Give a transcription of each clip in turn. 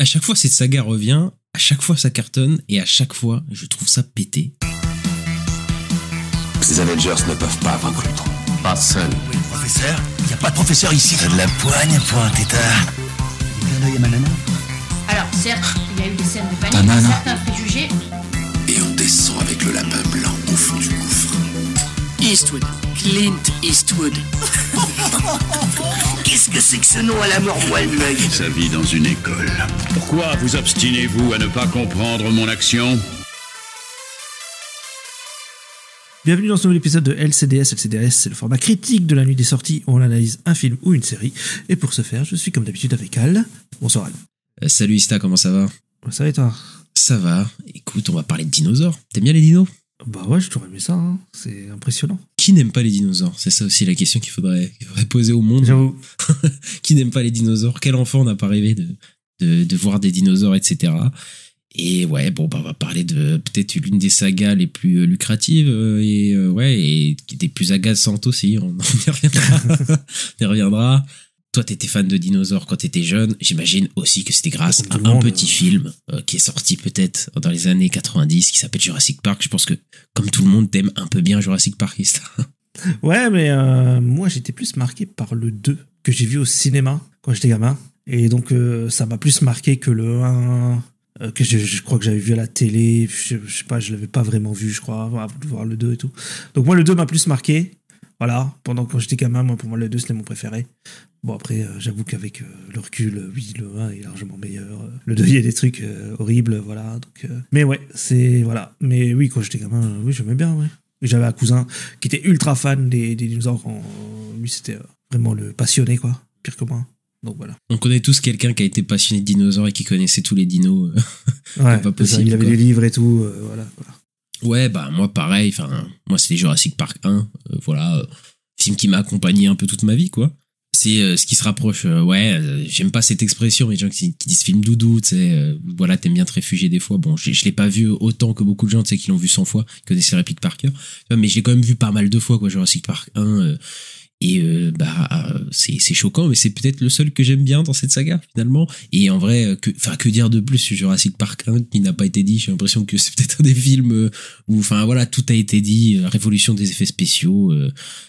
chaque fois cette saga revient, à chaque fois ça cartonne, et à chaque fois je trouve ça pété. Ces Avengers ne peuvent pas vaincre Ultron. Pas seul. Oui, professeur. Il n'y a pas de professeur ici. T'as de la poigne pour un tétard. Clin d'œil à ma nana. Alors, certes, il y a eu des scènes de panique, Banana. certains préjugés. Et on descend avec le lapin blanc au fond du gouffre. Eastwood. Clint Eastwood. Qu'est-ce que c'est que ce nom à la mort moelle l'œil? Sa vie dans une école. Pourquoi vous obstinez-vous à ne pas comprendre mon action ? Bienvenue dans ce nouvel épisode de LCDS. LCDS, c'est le format critique de la nuit des sorties où on analyse un film ou une série. Et pour ce faire, je suis comme d'habitude avec Al. Bonsoir Al. Salut Ista, comment ça va? Ça va et toi? Ça va. Écoute, on va parler de dinosaures. T'aimes bien les dinos? Bah ouais, j'ai toujours aimé ça, hein. C'est impressionnant. Qui n'aime pas les dinosaures? C'est ça aussi la question qu'il faudrait poser au monde. J'avoue. Qui n'aime pas les dinosaures? Quel enfant n'a pas rêvé de voir des dinosaures, etc. Et ouais, bon, bah, on va parler de peut-être l'une des sagas les plus lucratives et des plus agaçantes aussi. On y reviendra. On y reviendra. Toi, t'étais fan de dinosaures quand t'étais jeune. J'imagine aussi que c'était grâce à un petit film qui est sorti peut-être dans les années 90 qui s'appelle Jurassic Park. Je pense que, comme tout le monde, t'aimes un peu bien Jurassic Park. Ouais, mais moi, j'étais plus marqué par le 2 que j'ai vu au cinéma quand j'étais gamin. Et donc, ça m'a plus marqué que le 1... que je crois que j'avais vu à la télé, je sais pas, je l'avais pas vraiment vu, je crois, avant de voir le 2 et tout. Donc moi, le 2 m'a plus marqué, voilà, quand j'étais gamin, moi, pour moi, le 2, c'était mon préféré. Bon, après, j'avoue qu'avec le recul, oui, le 1 est largement meilleur. Le 2, il y a des trucs horribles, voilà, donc... Mais ouais, c'est... Voilà. Mais oui, quand j'étais gamin, oui, j'aimais bien, ouais. Et j'avais un cousin qui était ultra fan des dinosaures, lui, c'était vraiment le passionné, quoi, pire que moi. Donc voilà. On connaît tous quelqu'un qui a été passionné de dinosaures et qui connaissait tous les dinos. Ouais, pas possible, il avait quoi. des livres et tout, voilà. Ouais, bah moi pareil, enfin moi c'était Jurassic Park 1, film qui m'a accompagné un peu toute ma vie, quoi. C'est ce qui se rapproche, j'aime pas cette expression, mais les gens qui disent film doudou, tu sais, voilà, t'aimes bien te réfugier des fois. Bon, je l'ai pas vu autant que beaucoup de gens, tu sais, qui l'ont vu 100 fois, qui connaissent les répliques par cœur, mais je l'ai quand même vu pas mal de fois, quoi, Jurassic Park 1, c'est choquant, mais c'est peut-être le seul que j'aime bien dans cette saga finalement. Et en vrai, que dire de plus sur Jurassic Park 1 qui n'a pas été dit? J'ai l'impression que c'est peut-être un des films où, enfin voilà, tout a été dit. Révolution des effets spéciaux.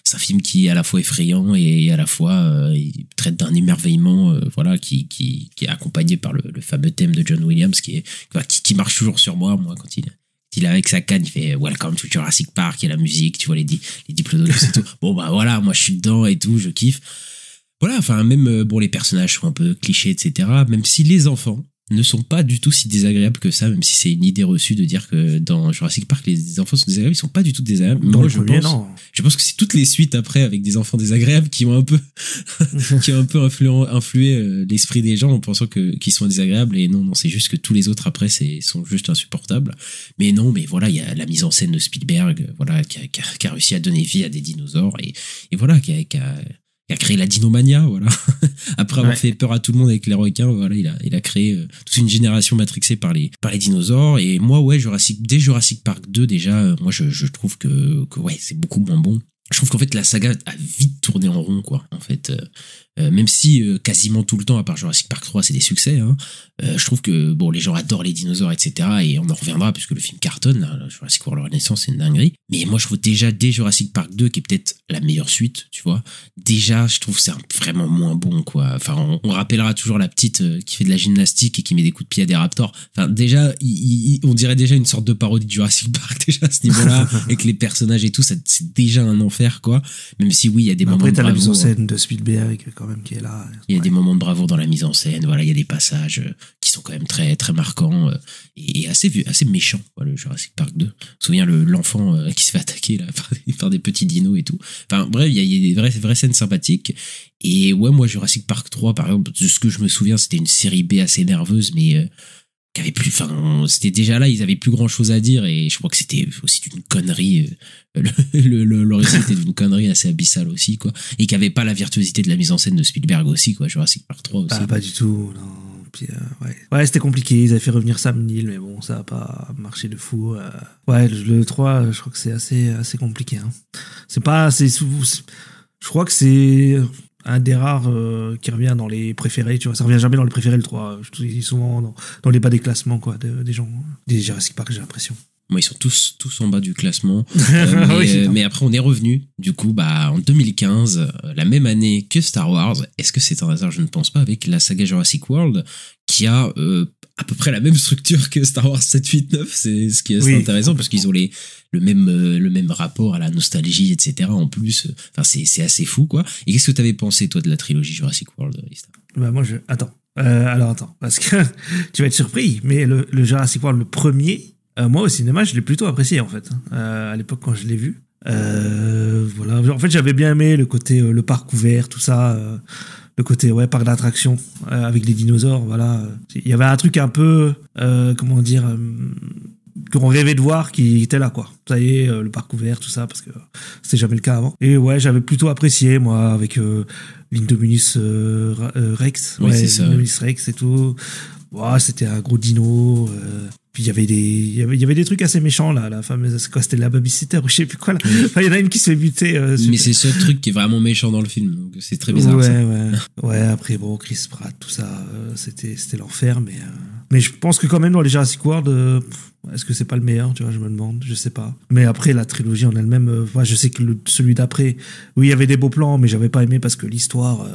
C'est un film qui est à la fois effrayant et à la fois il traite d'un émerveillement, qui est accompagné par le fameux thème de John Williams qui marche toujours sur moi quand il est avec sa canne, il fait Welcome to Jurassic Park, et la musique, tu vois, les diplodocus et tout. Bon, bah voilà, moi je suis dedans et tout, je kiffe. Voilà, enfin, même, les personnages sont un peu clichés, etc. Même si les enfants ne sont pas du tout si désagréables que ça, même si c'est une idée reçue de dire que dans Jurassic Park, les enfants sont désagréables, ils sont pas du tout désagréables. Dans moi, le premier, non. Je pense que c'est toutes les suites après avec des enfants désagréables qui ont un peu, influé l'esprit des gens en pensant qu'ils sont désagréables. Et non, c'est juste que tous les autres après sont juste insupportables. Mais non, mais voilà, il y a la mise en scène de Spielberg, voilà, qui a réussi à donner vie à des dinosaures et voilà, qui a créé la dinomania, voilà. Après avoir fait peur à tout le monde avec les requins, voilà, il a créé toute une génération matrixée par les dinosaures. Et moi, ouais, dès Jurassic Park 2, déjà, moi, je trouve que ouais, c'est beaucoup moins bon. Je trouve qu'en fait, la saga a vite tourné en rond, quoi. En fait, même si quasiment tout le temps, à part Jurassic Park 3, c'est des succès, hein, je trouve que bon, les gens adorent les dinosaures, etc. Et on en reviendra puisque le film cartonne, là, Jurassic World Renaissance, c'est une dinguerie. Mais moi, je trouve déjà dès Jurassic Park 2, qui est peut-être la meilleure suite, tu vois. Déjà, je trouve que c'est vraiment moins bon, quoi. Enfin, on rappellera toujours la petite qui fait de la gymnastique et qui met des coups de pied à des raptors. Enfin, déjà, on dirait déjà une sorte de parodie de Jurassic Park, déjà à ce niveau-là, avec les personnages et tout, c'est déjà un enfer, quoi. Même si oui, il y a des moments de bravoure. Après, t'as la mise en scène de Spielberg quand même qui est là. Il y a des moments de bravoure dans la mise en scène, voilà, il y a des passages qui sont quand même très très marquants et assez méchants, le Jurassic Park 2. Je me souviens l'enfant qui se fait attaquer là par des petits dinos et tout. Enfin bref, il y a des vraies scènes sympathiques. Et ouais, moi Jurassic Park 3 par exemple, de ce que je me souviens, c'était une série B assez nerveuse, mais qui avait plus, enfin, c'était déjà là, ils avaient plus grand chose à dire, et je crois que c'était aussi d'une connerie, le récit était d'une connerie assez abyssale aussi, quoi, et qui avait pas la virtuosité de la mise en scène de Spielberg aussi, quoi, Jurassic Park 3 aussi. Ah, pas du tout, non. Puis, ouais, c'était compliqué, ils avaient fait revenir Sam Neill, mais bon, ça a pas marché de fou. Ouais, le 3, je crois que c'est assez compliqué, hein. Je crois que c'est un des rares qui revient dans les préférés, tu vois. Ça revient jamais dans les préférés, le 3. Je dis souvent dans les bas des classements, quoi, des gens, des Jurassic Park, j'ai l'impression. Moi, ils sont tous en bas du classement. Oui, mais après, on est revenu. Du coup, en 2015, la même année que Star Wars, est-ce que c'est un hasard? Je ne pense pas, avec la saga Jurassic World, qui a à peu près la même structure que Star Wars 7, 8, 9. C'est ce qui est assez intéressant, parce qu'ils ont le même rapport à la nostalgie, etc. En plus, enfin, c'est assez fou, quoi. Et qu'est-ce que tu avais pensé, toi, de la trilogie Jurassic World, Ista? Moi, attends. Alors, attends. Parce que tu vas être surpris, mais le Jurassic World, le premier, moi, au cinéma, je l'ai plutôt apprécié, en fait. À l'époque, quand je l'ai vu. Voilà. En fait, j'avais bien aimé le côté, le parc ouvert, tout ça. Le côté, parc d'attractions, avec les dinosaures, voilà. Il y avait un truc un peu, comment dire, qu'on rêvait de voir qui était là, quoi. Ça y est, le parc ouvert, tout ça, parce que c'était jamais le cas avant. Et j'avais plutôt apprécié, moi, avec l'Indominus Rex. Oui, c'est ça. L'Indominus Rex et tout. C'était un gros dino. Puis il y avait des trucs assez méchants, là, la fameuse, c'est quoi, c'était la babysitter ou je sais plus quoi, là. Enfin, il y en a une qui se fait buter. Mais c'est ce truc qui est vraiment méchant dans le film, donc c'est très bizarre. Ouais, après, Chris Pratt, tout ça, c'était l'enfer, mais je pense que quand même dans les Jurassic World, est-ce que c'est pas le meilleur, tu vois, je me demande, je sais pas. Mais après, la trilogie en elle-même, je sais que celui d'après, oui, il y avait des beaux plans, mais j'avais pas aimé parce que l'histoire,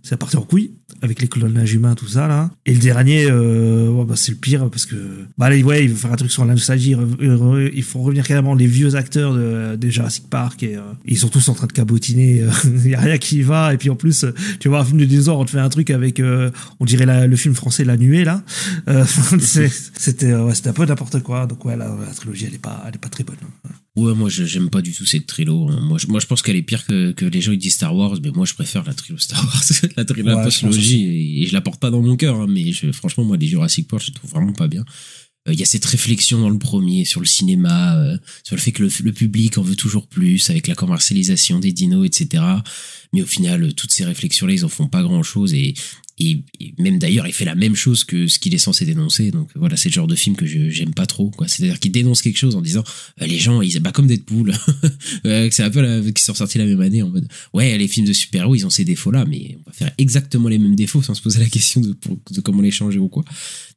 ça partait en couille, avec les clonages humains, tout ça, là. Et le dernier, c'est le pire, parce que, il veut faire un truc sur la nostalgie, ils font revenir carrément les vieux acteurs de Jurassic Park, et ils sont tous en train de cabotiner, il y a rien qui y va, et puis en plus, tu vois, un film de dinosaures, on te fait un truc avec, on dirait le film français La Nuée, là. C'était un peu n'importe quoi, donc la trilogie, elle est pas très bonne. Ouais, moi, j'aime pas du tout cette trilo. Moi, je pense qu'elle est pire que les gens, ils disent Star Wars, mais moi, je préfère la trilo Star Wars, la post-trilogie, et je la porte pas dans mon cœur, hein, mais franchement, moi, les Jurassic World, je les trouve vraiment pas bien. Il y a cette réflexion dans le premier sur le cinéma, sur le fait que le public en veut toujours plus, avec la commercialisation des dinos, etc. Mais au final, toutes ces réflexions-là, ils en font pas grand-chose, et même d'ailleurs, il fait la même chose que ce qu'il est censé dénoncer. Donc voilà, c'est le genre de film que j'aime pas trop, quoi. C'est-à-dire qu'il dénonce quelque chose en disant les gens, comme Deadpool, c'est un peu qui sont sortis la même année en mode les films de super-héros, ils ont ces défauts-là, mais on va faire exactement les mêmes défauts sans se poser la question de comment les changer ou quoi.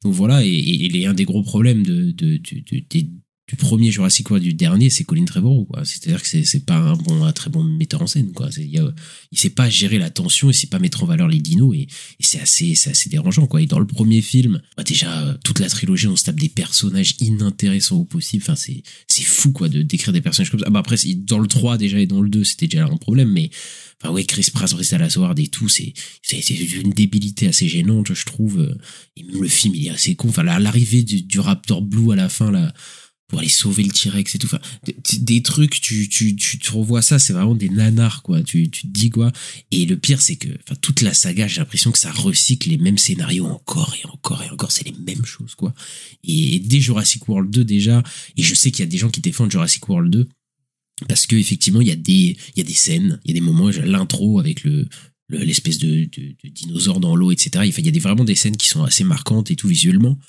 Donc voilà, et il y a un des gros problèmes du premier Jurassic World, du dernier, c'est Colin Trevorrow, quoi. C'est-à-dire que c'est pas un très bon metteur en scène, quoi. Il sait pas gérer la tension, il sait pas mettre en valeur les dinos, et c'est assez dérangeant, quoi. Et dans le premier film, déjà, toute la trilogie, on se tape des personnages inintéressants au possible. Enfin, c'est fou, quoi, de décrire des personnages comme ça. Après, dans le 3, déjà, et dans le 2, c'était déjà un problème, mais, Chris Pratt, Bryce Dallas Howard et tout, c'est une débilité assez gênante, je trouve. Et même le film, il est assez con. Enfin, l'arrivée du Raptor Blue à la fin, là, pour aller sauver le T-Rex et tout, des trucs, tu revois ça, c'est vraiment des nanars, quoi, tu te dis, quoi. Et le pire, c'est que toute la saga, j'ai l'impression que ça recycle les mêmes scénarios encore et encore et encore, c'est les mêmes choses, quoi. Et dès Jurassic World 2 déjà, et je sais qu'il y a des gens qui défendent Jurassic World 2 parce que effectivement il y a des scènes, il y a des moments, l'intro avec l'espèce de dinosaure dans l'eau, etc. Il y a vraiment des scènes qui sont assez marquantes et tout visuellement.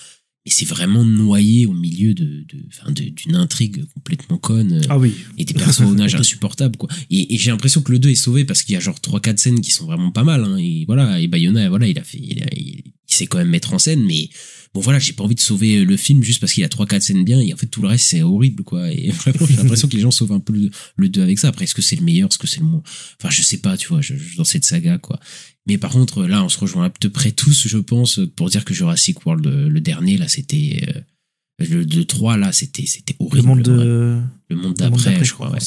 Et c'est vraiment noyé au milieu d'une intrigue complètement conne. Et des personnages insupportables, quoi. Et j'ai l'impression que le 2 est sauvé parce qu'il y a genre 3-4 scènes qui sont vraiment pas mal, hein. Et voilà, et Bayona, voilà, il sait quand même mettre en scène, mais bon, voilà, j'ai pas envie de sauver le film juste parce qu'il y a 3-4 scènes bien, et en fait, tout le reste, c'est horrible, quoi. Et vraiment, j'ai l'impression que les gens sauvent un peu le 2 avec ça. Après, est-ce que c'est le meilleur? Est-ce que c'est le moins? Enfin, je sais pas, tu vois, dans cette saga, quoi. Mais par contre, là, on se rejoint à peu près tous, je pense, pour dire que Jurassic World, le dernier, là, c'était, le 3, là, c'était horrible. Le monde d'après, je crois, ouais.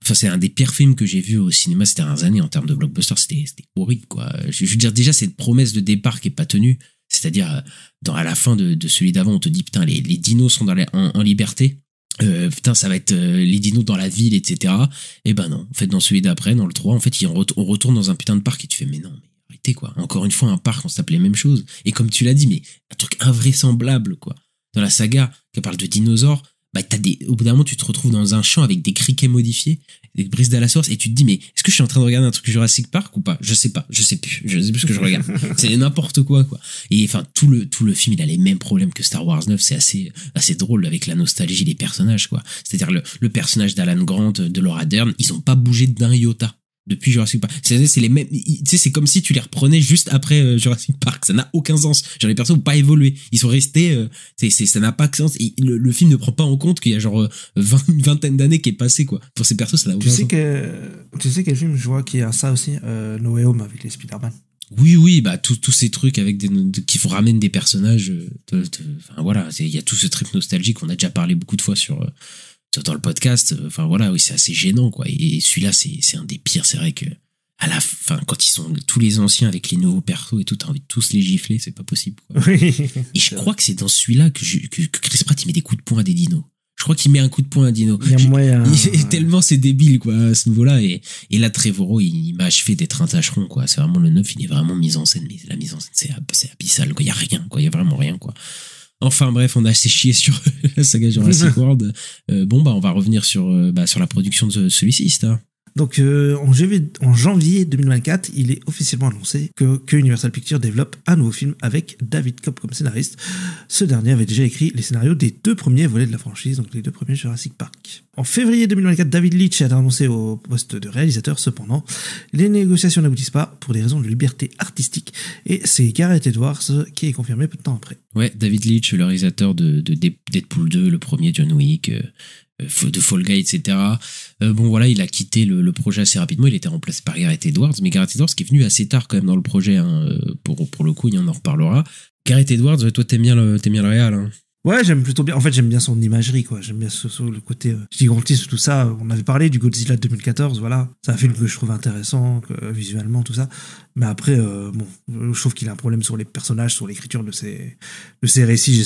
Enfin, c'est un des pires films que j'ai vu au cinéma ces dernières années en termes de blockbuster. C'était horrible, quoi. Je veux dire, déjà, cette promesse de départ qui est pas tenue. C'est-à-dire, à la fin de celui d'avant, on te dit, putain, les dinos sont en liberté. Putain, ça va être les dinos dans la ville, etc. Et ben non. En fait, dans celui d'après, dans le 3, en fait, on retourne dans un putain de parc et tu fais, mais non, mais arrêtez, quoi. Encore une fois, un parc, on se tape les mêmes choses. Et comme tu l'as dit, mais un truc invraisemblable, quoi. Dans la saga qui parle de dinosaures, au bout d'un moment, tu te retrouves dans un champ avec des criquets modifiés, des Bryce Dallas Howard, et tu te dis, mais est-ce que je suis en train de regarder un truc Jurassic Park ou pas? Je sais pas, je sais plus ce que je regarde. C'est n'importe quoi. Et enfin, tout le film, il a les mêmes problèmes que Star Wars 9, c'est assez drôle avec la nostalgie des personnages, quoi. C'est-à-dire le personnage d'Alan Grant, de Laura Dern, ils ont pas bougé d'un iota. depuis Jurassic Park. C'est les mêmes, tu sais, c'est comme si tu les reprenais juste après Jurassic Park. Ça n'a aucun sens. Genre, les persos n'ont pas évolué. Ils sont restés, ça n'a pas de sens. Et le film ne prend pas en compte qu'il y a genre une vingtaine d'années qui est passé, quoi. Pour ces persos, ça n'a aucun sens. Tu sais quel film je vois qui a ça aussi, No Way Home avec les Spider-Man. Oui, bah tous ces trucs avec qui font ramener des personnages. Enfin voilà, il y a tout ce trip nostalgique qu'on a déjà parlé beaucoup de fois dans le podcast. Enfin voilà, oui, c'est assez gênant, quoi. Et celui-là, c'est un des pires. C'est vrai que à la fin, quand ils sont tous les anciens avec les nouveaux persos et tout, t'as envie de tous les gifler, c'est pas possible, quoi. Oui. Et je crois que c'est dans celui-là que Chris Pratt il met des coups de poing à des dinos. Je crois qu'il met un coup de poing à Dino. Tellement c'est débile, quoi, à ce niveau-là. Et là, Trevorrow, il m'a achevé d'être un tâcheron, quoi. C'est vraiment le 9, il est vraiment mis en scène. Mais la mise en scène, c'est abyssal, quoi. Il y a rien, quoi. Il y a vraiment rien, quoi. Enfin, bref, on a assez chié sur la saga Jurassic World. On va revenir sur la production de celui-ci, Star. Donc en janvier 2024, il est officiellement annoncé que Universal Pictures développe un nouveau film avec David Koepp comme scénariste. Ce dernier avait déjà écrit les scénarios des 2 premiers volets de la franchise, donc les 2 premiers Jurassic Park. En février 2024, David Leitch a annoncé au poste de réalisateur. Cependant, les négociations n'aboutissent pas pour des raisons de liberté artistique et c'est Gareth Edwards qui est confirmé peu de temps après. Ouais, David Leitch, le réalisateur de Deadpool 2, le premier John Wick, de Fall Guy, etc. Il a quitté le projet assez rapidement. Il était remplacé par Gareth Edwards, mais Gareth Edwards qui est venu assez tard quand même dans le projet, hein, pour le coup, il en reparlera. Gareth Edwards, toi t'aimes bien le réal, hein. Ouais, j'aime plutôt bien. En fait, j'aime bien son imagerie, quoi. J'aime bien le côté gigantisme, tout ça. On avait parlé du Godzilla de 2014, voilà. C'est un film que je trouve intéressant, visuellement, tout ça. Mais après, je trouve qu'il a un problème sur les personnages, sur l'écriture de ses récits,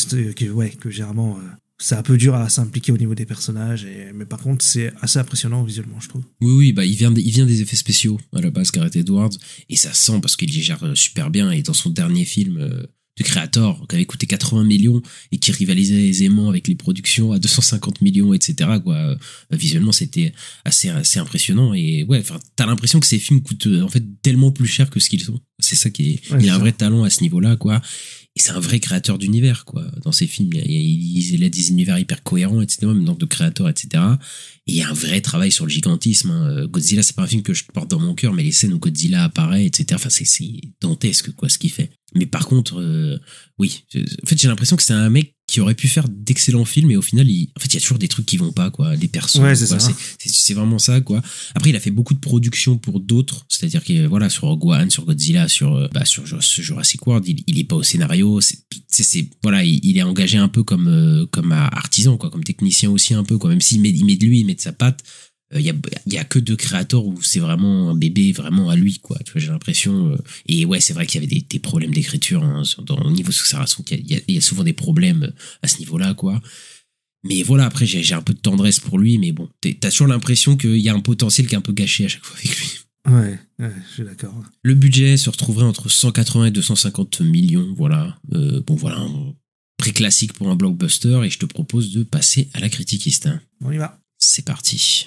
que généralement, c'est un peu dur à s'impliquer au niveau des personnages. Mais par contre, c'est assez impressionnant visuellement, je trouve. Oui, bah, il vient des effets spéciaux, à la base, Gareth Edwards. Et ça sent parce qu'il les gère super bien. Et dans son dernier film, de Creator, qui avait coûté 80 millions et qui rivalisait aisément avec les productions à 250 millions, etc., quoi. Visuellement, c'était assez impressionnant. Et ouais, enfin, t'as l'impression que ces films coûtent en fait tellement plus cher que ce qu'ils sont. C'est ça qui est. Ouais, il a un vrai talent à ce niveau-là, quoi. Et c'est un vrai créateur d'univers, quoi. Dans ses films, il a des univers hyper cohérents, etc., même dans de créateurs, etc. Et il y a un vrai travail sur le gigantisme, hein. Godzilla, c'est pas un film que je porte dans mon cœur, mais les scènes où Godzilla apparaît, etc., enfin, c'est dantesque, quoi, ce qu'il fait. Mais par contre, oui. En fait, j'ai l'impression que c'est un mec qui aurait pu faire d'excellents films, et au final, il y a toujours des trucs qui vont pas, quoi. Les persos, ouais, c'est quoi. Ça. C'est vraiment ça, quoi. Après, il a fait beaucoup de productions pour d'autres, c'est-à-dire que, voilà, sur Rogue One, sur Godzilla, sur Jurassic World, il est pas au scénario, voilà, il est engagé un peu comme artisan, quoi, comme technicien aussi un peu, quoi. Même s'il met de lui, il met de sa patte. Il y a que 2 créateurs où c'est vraiment un bébé vraiment à lui, quoi. Tu vois, j'ai l'impression. Et ouais, c'est vrai qu'il y avait des problèmes d'écriture, hein, au niveau Succession, il y a souvent des problèmes à ce niveau-là, quoi. Mais voilà, après j'ai un peu de tendresse pour lui, mais bon, t'as toujours l'impression qu'il y a un potentiel qui est un peu gâché à chaque fois avec lui. Ouais, je suis d'accord. Le budget se retrouverait entre 180 et 250 millions, voilà. Voilà, un prix classique pour un blockbuster, et je te propose de passer à la critiquiste. On y va. C'est parti.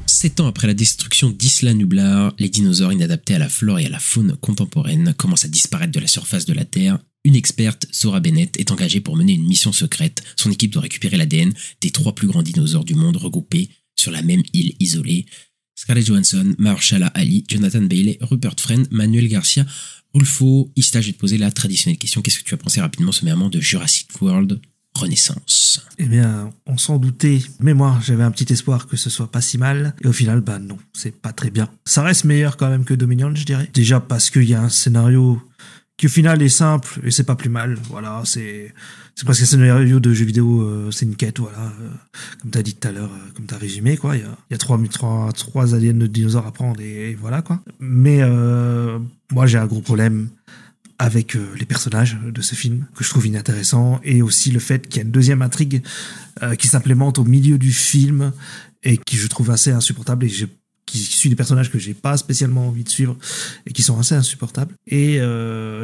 7 ans après la destruction d'Isla Nublar, les dinosaures inadaptés à la flore et à la faune contemporaine commencent à disparaître de la surface de la Terre. Une experte, Zora Bennett, est engagée pour mener une mission secrète. Son équipe doit récupérer l'ADN des 3 plus grands dinosaures du monde regroupés sur la même île isolée. Scarlett Johansson, Mahershala Ali, Jonathan Bailey, Rupert Friend, Manuel Garcia, Rulfo. Ista, je vais te poser la traditionnelle question. Qu'est-ce que tu as pensé rapidement sommairement de Jurassic World Renaissance? Eh bien, on s'en doutait. Mais moi, j'avais un petit espoir que ce soit pas si mal. Et au final, bah non, c'est pas très bien. Ça reste meilleur quand même que Dominion, je dirais. Déjà parce qu'il y a un scénario qui au final est simple et c'est pas plus mal. Voilà, c'est presque un scénario de jeu vidéo, c'est une quête, voilà. Comme t'as dit tout à l'heure, comme t'as résumé, quoi. Il y a trois aliens de dinosaures à prendre et voilà, quoi. Mais moi, j'ai un gros problème avec les personnages de ce film, que je trouve inintéressant, et aussi le fait qu'il y a une deuxième intrigue qui s'implémente au milieu du film, et qui je trouve assez insupportable, et j'ai qui suit des personnages que j'ai pas spécialement envie de suivre et qui sont assez insupportables. Et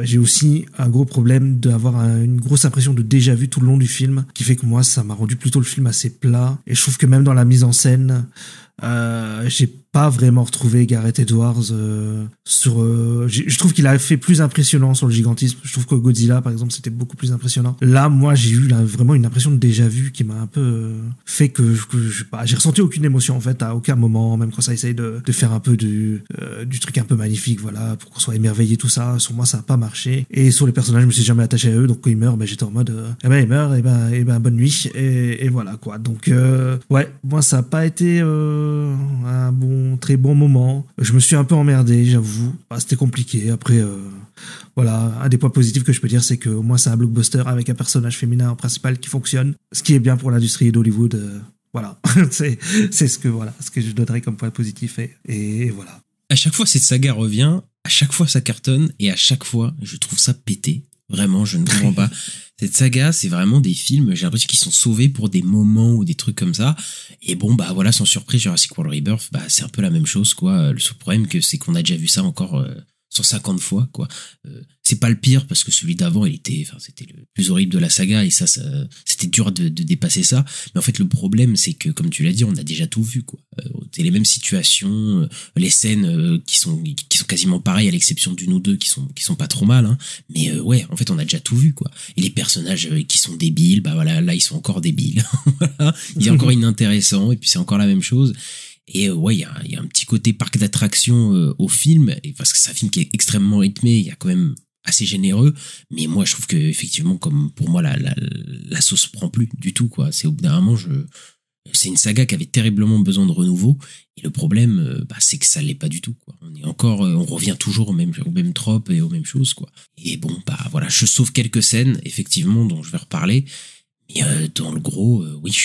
j'ai aussi un gros problème d'avoir une grosse impression de déjà vu tout le long du film, qui fait que moi, ça m'a rendu plutôt le film assez plat. Et je trouve que même dans la mise en scène, j'ai pas vraiment retrouvé Gareth Edwards je trouve qu'il a fait plus impressionnant sur le gigantisme. Je trouve que Godzilla par exemple c'était beaucoup plus impressionnant. Là moi j'ai eu vraiment une impression de déjà vu qui m'a un peu fait que j'ai ressenti aucune émotion en fait à aucun moment, même quand ça essaye de faire un peu du truc un peu magnifique, voilà, pour qu'on soit émerveillé, tout ça. Sur moi ça a pas marché, et sur les personnages je me suis jamais attaché à eux, donc quand ils meurent j'étais en mode il meurt, bonne nuit, et voilà quoi. Donc ouais, moi ça a pas été un très bon moment. Je me suis un peu emmerdé, j'avoue. C'était compliqué. Après, voilà, un des points positifs que je peux dire, c'est que au moins c'est un blockbuster avec un personnage féminin principal qui fonctionne, ce qui est bien pour l'industrie d'Hollywood. Voilà, c'est ce que je donnerais comme point positif, et voilà. À chaque fois cette saga revient, à chaque fois ça cartonne, et à chaque fois je trouve ça pété. Vraiment, je ne comprends pas. Cette saga, c'est vraiment des films, j'ai l'impression qu'ils sont sauvés pour des moments ou des trucs comme ça. Et bon, bah voilà, sans surprise, Jurassic World Rebirth, bah c'est un peu la même chose, quoi. Le seul problème, c'est qu'on a déjà vu ça encore 150 fois, quoi. C'est pas le pire, parce que celui d'avant, c'était le plus horrible de la saga, et ça c'était dur de dépasser ça. Mais en fait, le problème, c'est que, comme tu l'as dit, on a déjà tout vu, quoi. C'est les mêmes situations, les scènes qui sont quasiment pareilles, à l'exception d'une ou deux qui sont pas trop mal, hein. Mais ouais, en fait, on a déjà tout vu, quoi. Et les personnages qui sont débiles, bah voilà, là, ils sont encore débiles. Voilà. Il est encore inintéressant, et puis c'est encore la même chose. Et ouais, il y a un petit côté parc d'attractions au film, parce que c'est un film qui est extrêmement rythmé, il y a quand même assez généreux, mais moi je trouve que effectivement, comme pour moi la sauce prend plus du tout, quoi. C'est au bout d'un moment, c'est une saga qui avait terriblement besoin de renouveau, et le problème, c'est que ça l'est pas du tout, quoi. On revient toujours aux mêmes tropes et aux mêmes choses, quoi. Et bon, voilà, je sauve quelques scènes effectivement dont je vais reparler, mais dans le gros, oui,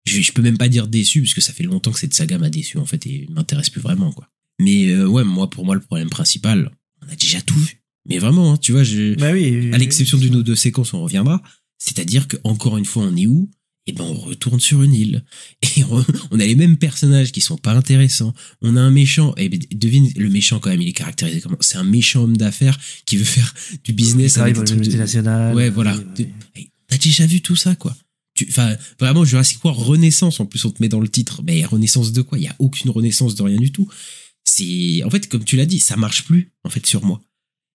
je peux même pas dire déçu, parce que ça fait longtemps que cette saga m'a déçu, en fait, et m'intéresse plus vraiment, quoi. Mais ouais, pour moi, le problème principal, on a déjà tout vu. Mais vraiment, hein, tu vois, à l'exception d'une ou deux séquences, on reviendra. C'est-à-dire que encore une fois, on est où ? Et on retourne sur une île. Et on a les mêmes personnages qui sont pas intéressants. On a un méchant, et devine, le méchant quand même, il est caractérisé comment ? C'est un méchant homme d'affaires qui veut faire du business avec des trucs multinationales. Ouais, voilà. T'as déjà vu tout ça, quoi. Vraiment, Jurassic World Renaissance, en plus on te met dans le titre, mais renaissance de quoi ? Il y a aucune renaissance de rien du tout. En fait, comme tu l'as dit, ça marche plus, en fait, sur moi.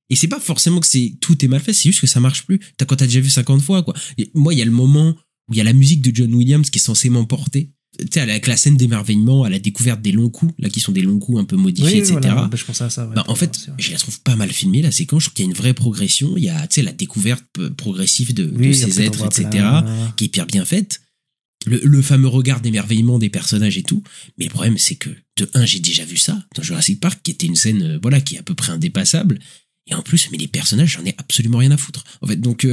Et c'est pas forcément que tout est mal fait, c'est juste que ça marche plus. Quand t'as déjà vu 50 fois, quoi. Et moi, il y a le moment où il y a la musique de John Williams qui est censée m'emporter. Tu sais, avec la scène d'émerveillement, à la découverte des longs coups, là, qui sont des longs coups un peu modifiés, etc. Voilà, je pensais à ça, ouais, en fait, je la trouve pas mal filmée, la séquence. Je trouve qu'il y a une vraie progression. Il y a, tu sais, la découverte progressive de ces êtres, etc., qui est hyper bien faite. Le fameux regard d'émerveillement des personnages et tout. Mais le problème, c'est que, de un, j'ai déjà vu ça dans Jurassic Park, qui était une scène, qui est à peu près indépassable. Et en plus, mais les personnages, j'en ai absolument rien à foutre. En fait, donc,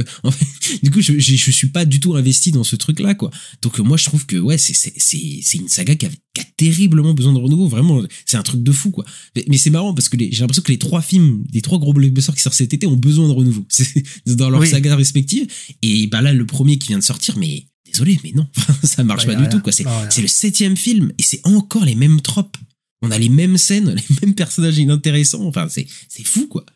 du coup, je suis pas du tout investi dans ce truc-là, quoi. Donc, moi, je trouve que, ouais, c'est une saga qui a terriblement besoin de renouveau. Vraiment, c'est un truc de fou, quoi. Mais c'est marrant parce que j'ai l'impression que les trois gros blockbusters qui sortent cet été ont besoin de renouveau. C'est dans leur saga respective. Et là, le premier qui vient de sortir, mais désolé, mais non, ça marche pas du tout, quoi. C'est le 7e film et c'est encore les mêmes tropes. On a les mêmes scènes, les mêmes personnages inintéressants. Enfin, c'est fou, quoi.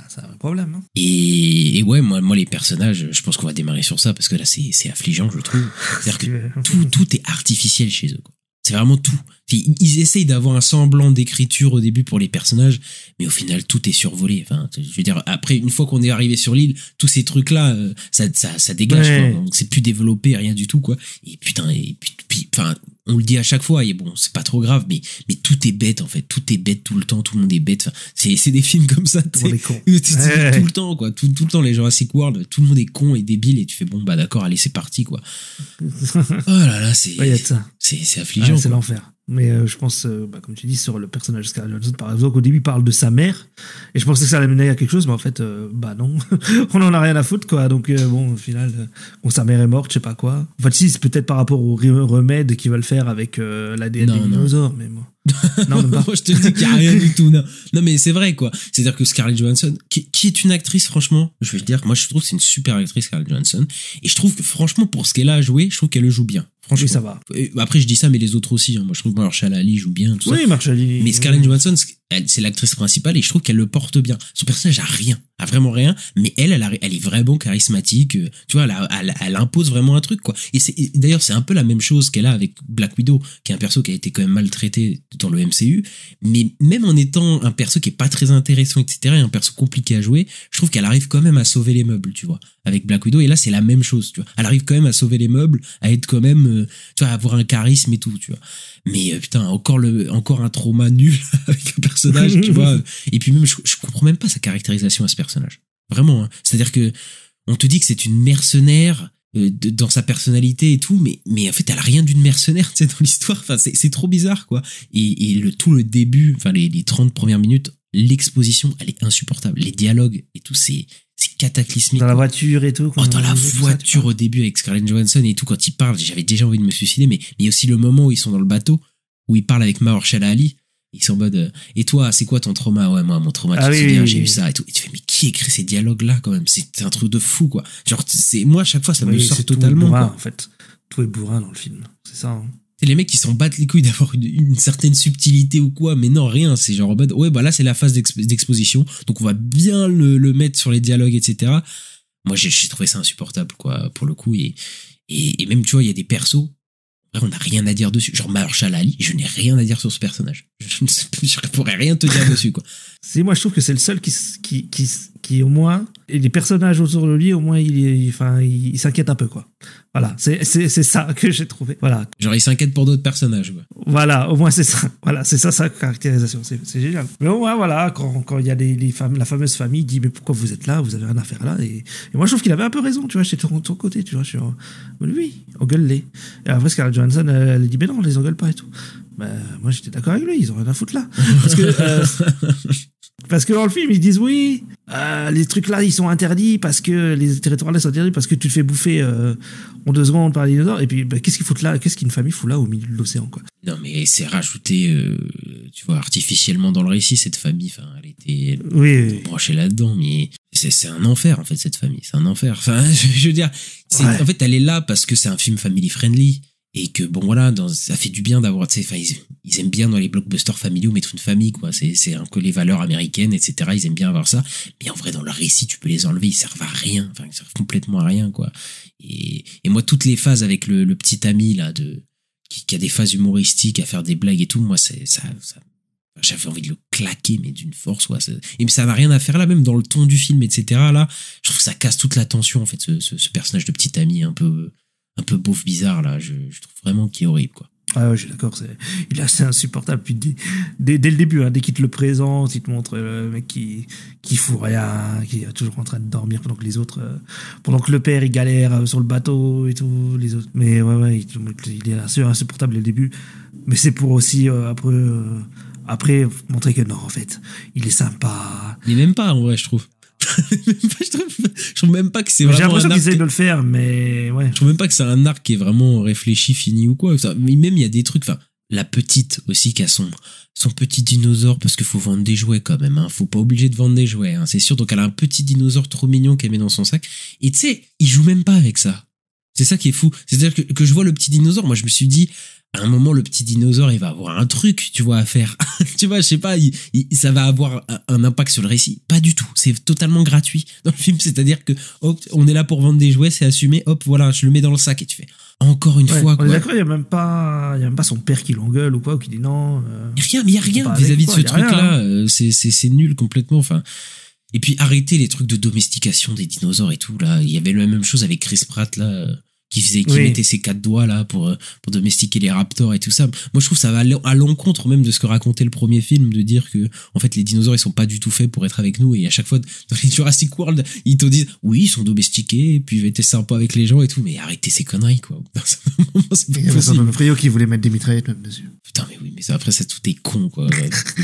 C'est un problème. Hein. Et ouais, moi, les personnages, je pense qu'on va démarrer sur ça parce que là, c'est affligeant, je trouve. C'est-à-dire que tout est artificiel chez eux, quoi. C'est vraiment tout. Ils essayent d'avoir un semblant d'écriture au début pour les personnages, mais au final, tout est survolé. Enfin, je veux dire, après, une fois qu'on est arrivé sur l'île, tous ces trucs-là, ça dégage, quoi. Donc, c'est plus développé, rien du tout, quoi. Et putain, enfin, on le dit à chaque fois, et bon, c'est pas trop grave, mais tout est bête, en fait. Tout est bête tout le temps, tout le monde est bête. Enfin, c'est des films comme ça, tout le temps, quoi. Tout le temps, les Jurassic World, tout le monde est con et débile, et tu fais, bon, d'accord, allez, c'est parti, quoi. Oh là là, c'est affligeant. C'est l'enfer. Mais je pense, comme tu dis, sur le personnage de Scarlett Johansson, par exemple, au début, il parle de sa mère, et je pensais que ça allait mener à quelque chose, mais en fait, non, on en a rien à foutre, quoi. Donc, au final, sa mère est morte, je sais pas quoi. En fait, si, c'est peut-être par rapport au remède qu'ils veulent faire avec l'ADN des dinosaures, mais bon. Non, même pas. Moi, je te dis qu'il y a rien du tout. Non, mais c'est vrai, quoi. C'est-à-dire que Scarlett Johansson, qui est une actrice, franchement, je vais te dire, moi, je trouve que c'est une super actrice, Scarlett Johansson. Et je trouve que, franchement, pour ce qu'elle a à jouer, je trouve qu'elle le joue bien. Franchement. Oui, ça va. Et après, je dis ça, mais les autres aussi. Hein. Moi, je trouve que Mahershala Ali joue bien, tout ça. Oui, Mahershala Ali. Mais Scarlett Johansson, c'est l'actrice principale et je trouve qu'elle le porte bien. Son personnage a rien, a vraiment rien, mais elle est vraiment charismatique. Tu vois, elle impose vraiment un truc, quoi. Et d'ailleurs, c'est un peu la même chose qu'elle a avec Black Widow, qui est un perso qui a été quand même maltraité dans le MCU. Mais même en étant un perso qui est pas très intéressant, etc., et un perso compliqué à jouer, je trouve qu'elle arrive quand même à sauver les meubles, tu vois. Avec Black Widow, et là, c'est la même chose, tu vois. Elle arrive quand même à sauver les meubles, à être quand même, tu vois, à avoir un charisme et tout, tu vois. Mais putain, encore un trauma nul avec un personnage, tu vois. Et puis même, je comprends même pas sa caractérisation à ce personnage. Vraiment, hein. C'est-à-dire que on te dit que c'est une mercenaire dans sa personnalité et tout, mais en fait, elle a rien d'une mercenaire, tu sais, dans l'histoire. Enfin, c'est trop bizarre, quoi. Et tout le début, enfin, les 30 premières minutes, l'exposition, elle est insupportable. Les dialogues et tout, c'est cataclysmique. Dans la voiture et tout. Dans la voiture au début avec Scarlett Johansson et tout, quand ils parlent, j'avais déjà envie de me suicider, mais il y a aussi le moment où ils sont dans le bateau, où ils parlent avec Mahershala Ali, ils sont en mode, et toi, c'est quoi ton trauma? Ouais, moi, mon trauma, tu te souviens, j'ai eu ça et tout. Et tu fais, mais qui écrit ces dialogues-là, quand même? C'est un truc de fou, quoi. Genre, moi, à chaque fois, ça me sort totalement. Bourrin, en fait. Tout est bourrin dans le film. C'est ça, hein. C'est les mecs qui s'en battent les couilles d'avoir une certaine subtilité ou quoi, mais non, rien. C'est genre en mode, ouais, bah là, c'est la phase d'exposition, donc on va bien le mettre sur les dialogues, etc. Moi, j'ai trouvé ça insupportable, quoi, pour le coup. Et même, tu vois, il y a des persos, on n'a rien à dire dessus. Genre Mahershala Ali, je n'ai rien à dire sur ce personnage. Je pourrais rien te dire dessus, quoi. Moi, je trouve que c'est le seul qui au moins, et les personnages autour de lui, au moins, il s'inquiète un peu, quoi. Voilà, c'est ça que j'ai trouvé. Voilà. Genre, il s'inquiète pour d'autres personnages, quoi. Voilà, au moins, c'est ça. Voilà, c'est ça sa caractérisation. C'est génial. Mais au moins, voilà, quand il y a la fameuse famille, il dit, mais pourquoi vous êtes là? Vous avez rien à faire là. Et moi, je trouve qu'il avait un peu raison, tu vois, j'étais de ton côté, tu vois. Oui, engueule-les. Et après, Scarlett Johansson, elle dit, mais non, on les engueule pas et tout. Ben, moi, j'étais d'accord avec lui, ils ont rien à foutre là. Parce que dans le film, ils disent oui, les trucs là, ils sont interdits parce que les territoires là sont interdits parce que tu te fais bouffer en 2 secondes par les dinosaures. Et puis, qu'est-ce qu'ils foutent là? Qu'est-ce qu'une famille fout là au milieu de l'océan, quoi? Non, mais c'est rajouté, tu vois, artificiellement dans le récit, cette famille. Enfin, elle était branchée là-dedans, mais c'est un enfer, en fait, cette famille. C'est un enfer. Enfin, je veux dire, en fait, elle est là parce que c'est un film family friendly. Et que bon voilà, ça fait du bien d'avoir, tu sais, ils aiment bien dans les blockbusters familiaux mettre une famille, quoi. C'est un peu les valeurs américaines, etc. Ils aiment bien avoir ça. Mais en vrai, dans le récit, tu peux les enlever, ils servent à rien. Enfin, ils servent complètement à rien, quoi. Et moi, toutes les phases avec le petit ami là qui a des phases humoristiques, à faire des blagues et tout, moi ça j'avais envie de le claquer, mais d'une force, quoi. Et ça n'a rien à faire là, même dans le ton du film, etc. Là, je trouve que ça casse toute la tension, en fait, ce personnage de petit ami un peu beauf bizarre, là. Je trouve vraiment qu'il est horrible, quoi. Ah ouais, je suis d'accord, il est assez insupportable. Puis dès le début, hein, dès qu'il te le présente, il te montre le mec qui fout rien, qui est toujours en train de dormir pendant que le père il galère sur le bateau et tout, les autres. Mais ouais, il est assez insupportable dès le début. Mais c'est pour aussi après montrer que non, en fait, il est sympa. Mais même pas, en vrai, je trouve. Je trouve même pas que c'est vraiment. J'ai l'impression qu'ils essayent de le faire, mais ouais. Je trouve même pas que c'est un arc qui est vraiment réfléchi, fini ou quoi. Mais même il y a des trucs. Enfin, la petite aussi qui a son petit dinosaure, parce qu'il faut vendre des jouets quand même. Hein. Faut pas obliger de vendre des jouets, hein, c'est sûr. Donc elle a un petit dinosaure trop mignon qu'elle met dans son sac. Et tu sais, il joue même pas avec ça. C'est ça qui est fou. C'est-à-dire que je vois le petit dinosaure, moi je me suis dit, à un moment, le petit dinosaure, il va avoir un truc, tu vois, à faire. Tu vois, je sais pas, ça va avoir un impact sur le récit. Pas du tout. C'est totalement gratuit dans le film. C'est-à-dire que, hop, on est là pour vendre des jouets, c'est assumé, hop, voilà, je le mets dans le sac et tu fais, encore une fois, quoi. D'accord, il y a même pas son père qui l'engueule ou quoi, ou qui dit non. Il y a rien vis-à-vis de ce truc-là. C'est nul complètement, enfin. Et puis, arrêter les trucs de domestication des dinosaures et tout, là. Il y avait la même chose avec Chris Pratt, là. Qui mettait ses 4 doigts là pour domestiquer les raptors et tout ça. Moi je trouve ça va à l'encontre même de ce que racontait le premier film, de dire que en fait les dinosaures ils sont pas du tout faits pour être avec nous, et à chaque fois dans les Jurassic World ils te disent oui ils sont domestiqués et puis ils étaient sympas avec les gens et tout, mais arrêtez ces conneries, quoi. Il y avait Vincent D'Onofrio qui voulait mettre des mitraillettes même dessus. Putain mais oui, mais ça, après ça tout est con, quoi.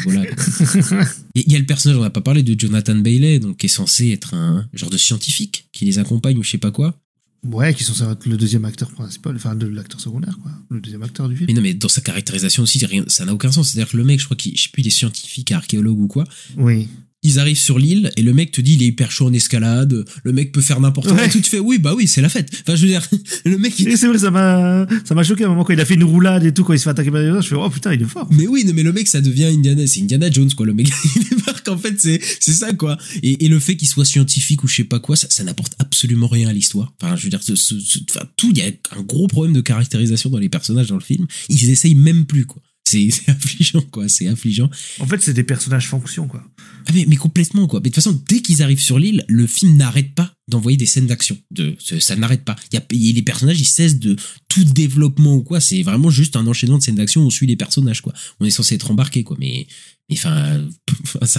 Voilà, quoi. Et il y a le personnage, on n'a pas parlé, de Jonathan Bailey, donc qui est censé être un genre de scientifique qui les accompagne ou je sais pas quoi. Ouais, qui sont censés être le deuxième acteur principal, enfin l'acteur secondaire, quoi. Le deuxième acteur du film. Mais non, mais dans sa caractérisation aussi, ça n'a aucun sens. C'est-à-dire que le mec, je crois je sais plus, il est scientifique, archéologue ou quoi. Oui. Ils arrivent sur l'île et le mec te dit il est hyper chaud en escalade, le mec peut faire n'importe quoi. Et tu te fais oui, bah oui, c'est la fête. Enfin, je veux dire, le mec. Et c'est vrai, ça m'a choqué à un moment quand il a fait une roulade et tout, quand il se fait attaquer par les autres. Je fais oh putain, il est fort. Mais oui, non, mais le mec, ça devient c'est Indiana Jones, quoi. Le mec, il débarque, en fait, c'est ça, quoi. Et le fait qu'il soit scientifique ou je sais pas quoi, ça n'apporte absolument rien à l'histoire. Enfin, je veux dire, enfin, tout, il y a un gros problème de caractérisation dans les personnages dans le film. Ils essayent même plus, quoi. C'est affligeant, quoi. C'est affligeant. En fait, c'est des personnages fonction, quoi. Ah mais complètement, quoi. Mais de toute façon, dès qu'ils arrivent sur l'île, le film n'arrête pas d'envoyer des scènes d'action. Ça n'arrête pas. Les personnages, ils cessent de tout développement ou quoi. C'est vraiment juste un enchaînement de scènes d'action où on suit les personnages, quoi. On est censé être embarqué, quoi. Mais enfin,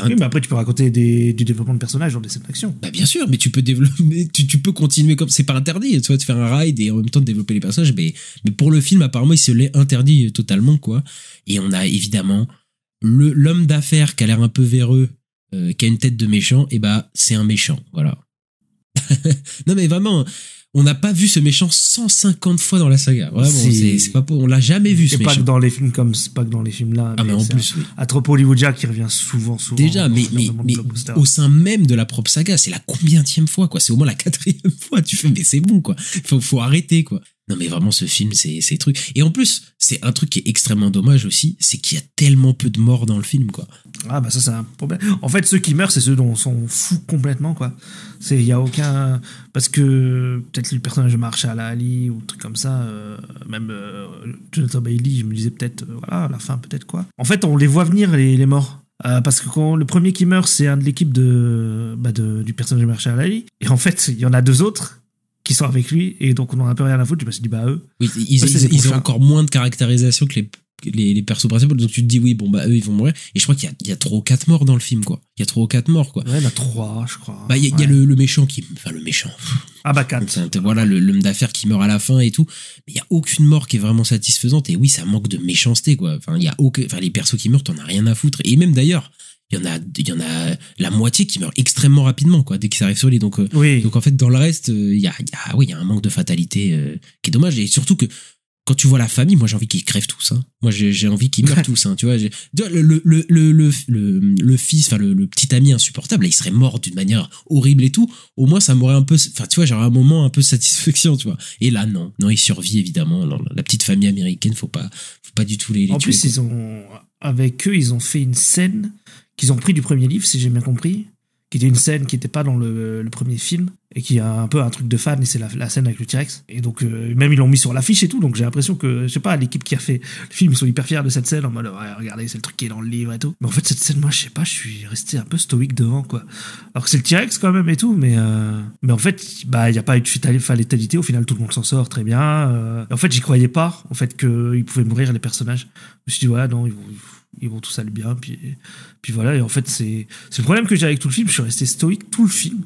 oui, mais après, tu peux raconter du développement de personnages dans des scènes d'action. Bah, bien sûr, mais tu peux développer, tu peux continuer comme, c'est pas interdit, tu vois, de faire un ride et en même temps de développer les personnages, mais pour le film, apparemment, il se l'est interdit totalement, quoi. Et on a évidemment l'homme d'affaires qui a l'air un peu véreux, qui a une tête de méchant, et bah, c'est un méchant, voilà. Non, mais vraiment, on n'a pas vu ce méchant 150 fois dans la saga. Vraiment, c'est pas on l'a jamais vu, ce méchant. Pas que dans les films pas que dans les films là. Ah, mais en plus, oui. À trop Hollywoodien qui revient souvent. Déjà, mais au sein même de la propre saga, c'est la combienième fois, quoi. C'est au moins la 4e fois. Tu fais, mais c'est bon, quoi. Faut arrêter, quoi. Non, mais vraiment, ce film, c'est truc. Et en plus, c'est un truc qui est extrêmement dommage aussi, c'est qu'il y a tellement peu de morts dans le film, quoi. Ah, bah ça, c'est un problème. En fait, ceux qui meurent, c'est ceux dont on s'en fout complètement, quoi. Il y a aucun. Parce que peut-être le personnage de Marshall Ali ou truc comme ça, même Jonathan Bailey, je me disais peut-être, voilà, à la fin, peut-être quoi. En fait, on les voit venir, les morts. Parce que quand le premier qui meurt, c'est un de l'équipe du personnage de Marshall Ali. Et en fait, il y en a 2 autres qui sont avec lui, et donc on en a un peu rien à foutre. Je me suis dit, bah eux. Oui, ils ont encore moins de caractérisation que les persos principaux, donc tu te dis, oui, bon, bah eux, ils vont mourir. Et je crois qu'il y a 3 ou 4 morts dans le film, quoi. Il y a 3 ou 4 morts, quoi. Ouais, il y en a 3, je crois. Bah, il y a le méchant le méchant. Ah, bah, 4. Voilà, l'homme d'affaires qui meurt à la fin et tout. Mais il y a aucune mort qui est vraiment satisfaisante, et oui, ça manque de méchanceté, quoi. Enfin, les persos qui meurent, t'en as rien à foutre. Et même d'ailleurs, il y en a la moitié qui meurt extrêmement rapidement, quoi, dès qu'ils arrivent sur l'île. Donc, donc en fait, dans le reste, il y a un manque de fatalité qui est dommage. Et surtout que quand tu vois la famille, moi j'ai envie qu'ils crèvent tous, hein. Moi j'ai envie qu'ils meurent tous, hein, tu vois. Le fils, enfin le petit ami insupportable, là, il serait mort d'une manière horrible et tout. Au moins ça m'aurait un peu, enfin tu vois, j'aurais un moment un peu de satisfaction, tu vois. Et là non, il survit évidemment. Alors, la petite famille américaine, faut pas du tout les tuer. En plus, avec eux, ils ont fait une scène qu'ils ont pris du premier livre, si j'ai bien compris, qui était une scène qui n'était pas dans le premier film, et qui a un peu un truc de fan, et c'est la scène avec le T-Rex. Et donc, même ils l'ont mis sur l'affiche et tout, donc j'ai l'impression que, je sais pas, l'équipe qui a fait le film, ils sont hyper fiers de cette scène, en mode, ouais, regardez, c'est le truc qui est dans le livre et tout. Mais en fait, cette scène, moi, je sais pas, je suis resté un peu stoïque devant, quoi. Alors que c'est le T-Rex quand même et tout, mais en fait, bah, il n'y a pas eu de fatalité, au final, tout le monde s'en sort très bien. En fait, j'y croyais pas, en fait, qu'ils pouvaient mourir, les personnages. Je me suis dit, ouais, non, ils vont tous aller bien, puis voilà. Et en fait, c'est le problème que j'ai avec tout le film, je suis resté stoïque tout le film.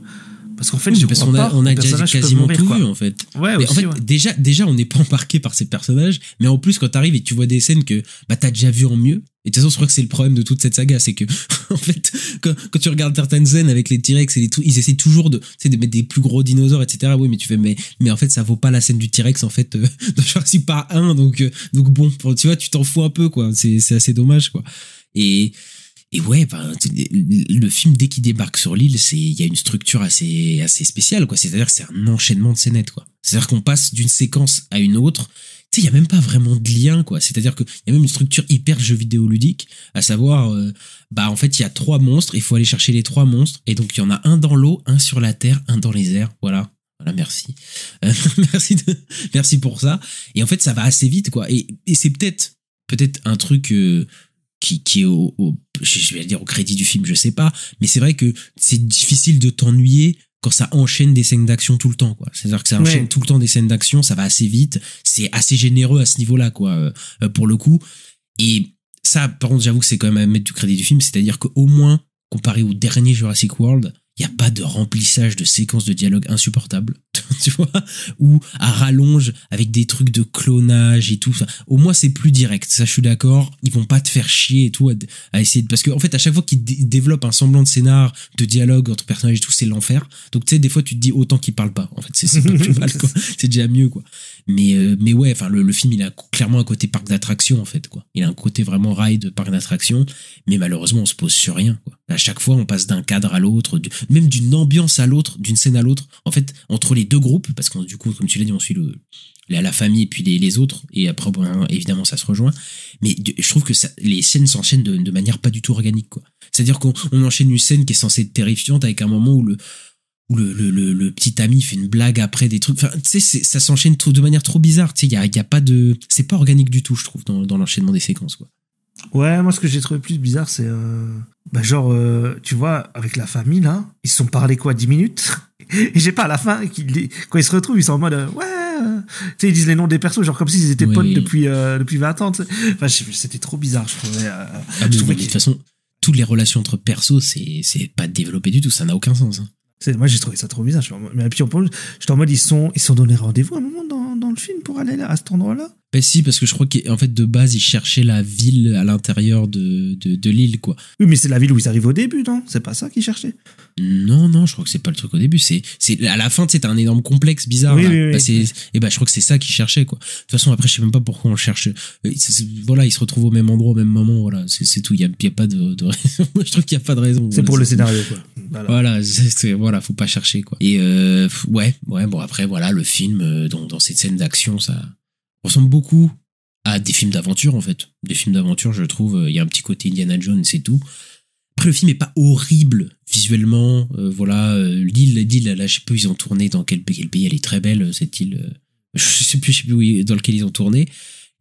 Parce qu'en fait, on a déjà quasiment tout vu, en fait. Ouais, mais aussi, en fait, déjà, on n'est pas embarqué par ces personnages, mais en plus, quand t'arrives et que tu vois des scènes que, bah, t'as déjà vu en mieux. Et de toute façon, je crois que c'est le problème de toute cette saga, c'est que, en fait, quand tu regardes certaines scènes avec les T-Rex et les trucs, ils essaient toujours de mettre des plus gros dinosaures, etc. Oui, mais tu fais, mais en fait, ça vaut pas la scène du T-Rex, en fait, dans Jurassic Park 1, donc bon, tu vois, tu t'en fous un peu, quoi. C'est assez dommage, quoi. Et ouais, ben, le film, dès qu'il débarque sur l'île, il y a une structure assez spéciale, quoi. C'est-à-dire que c'est un enchaînement de scénettes, quoi. C'est-à-dire qu'on passe d'une séquence à une autre. Tu sais, il y a même pas vraiment de lien, quoi. C'est-à-dire que il y a même une structure hyper jeu vidéo ludique, à savoir, bah, en fait, il y a 3 monstres, il faut aller chercher les 3 monstres, et donc il y en a un dans l'eau, un sur la terre, un dans les airs, voilà. Voilà, merci. Merci pour ça. Et en fait, ça va assez vite, quoi. Et c'est peut-être un truc, qui est je vais dire au crédit du film, je sais pas, mais c'est vrai que c'est difficile de t'ennuyer quand ça enchaîne des scènes d'action tout le temps, quoi. C'est-à-dire que ça enchaîne tout le temps des scènes d'action, ça va assez vite, c'est assez généreux à ce niveau-là, quoi, pour le coup. Et ça, par contre, j'avoue que c'est quand même à mettre du crédit du film, c'est-à-dire qu'au moins, comparé au dernier Jurassic World, il y a pas de remplissage de séquences de dialogue insupportables, tu vois, ou à rallonge avec des trucs de clonage et tout. Enfin, au moins c'est plus direct, ça je suis d'accord. Ils vont pas te faire chier et tout à essayer de... parce que en fait à chaque fois qu'ils développent un semblant de scénar, de dialogue entre personnages et tout, c'est l'enfer. Donc tu sais, des fois tu te dis autant qu'ils parlent pas. En fait c'est pas plus mal, quoi. C'est déjà mieux, quoi. Mais ouais, enfin le film il a clairement un côté parc d'attraction, en fait, quoi. Il a un côté vraiment ride, parc d'attraction, mais malheureusement on se pose sur rien, quoi. À chaque fois on passe d'un cadre à l'autre, même d'une ambiance à l'autre, d'une scène à l'autre, en fait, entre les deux groupes, parce que du coup comme tu l'as dit, on suit la famille et puis les autres, et après bon, évidemment ça se rejoint, mais je trouve que les scènes s'enchaînent de manière pas du tout organique, quoi. C'est-à-dire qu'on enchaîne une scène qui est censée être terrifiante avec un moment où le petit ami fait une blague après des trucs. Enfin, tu sais, ça s'enchaîne de manière trop bizarre. Tu sais, il y a pas de, c'est pas organique du tout, je trouve, dans l'enchaînement des séquences, quoi. Ouais, moi ce que j'ai trouvé plus bizarre, c'est tu vois, avec la famille là, ils se sont parlé quoi, 10 minutes, et j'ai pas à la fin quand ils se retrouvent, ils sont en mode tu sais, ils disent les noms des persos, genre comme s'ils étaient potes depuis 20 ans. Enfin, c'était trop bizarre, je trouvais. De toute façon, toutes les relations entre persos, c'est pas développé du tout, ça n'a aucun sens, hein. Moi j'ai trouvé ça trop bizarre. Mais puis j'étais en mode ils sont donné rendez-vous à un moment dans le film pour aller là, à cet endroit-là. Ben si, parce que je crois qu'en fait de base ils cherchaient la ville à l'intérieur de l'île, quoi. Oui, mais c'est la ville où ils arrivent au début, non? C'est pas ça qu'ils cherchaient? Non, je crois que c'est pas le truc au début. C'est à la fin, tu sais, t'as un énorme complexe bizarre. Oui, là. oui, oui. Je crois que c'est ça qu'ils cherchaient, quoi. De toute façon, après, je sais même pas pourquoi on cherche. Voilà, ils se retrouvent au même endroit, au même moment. Voilà, c'est tout. Il y a pas de raison. Moi, je trouve qu'il y a pas de raison. C'est pour le scénario, quoi. Voilà, faut pas chercher, quoi. Et bon, après, voilà, le film dans cette scène d'action, ça ressemble beaucoup à des films d'aventure, en fait. Des films d'aventure, je trouve. Il y a un petit côté Indiana Jones, c'est tout. Après, le film est pas horrible visuellement. L'île, là, je sais plus, ils ont tourné dans quel pays. Elle est très belle, cette île. Je sais plus dans lequel ils ont tourné.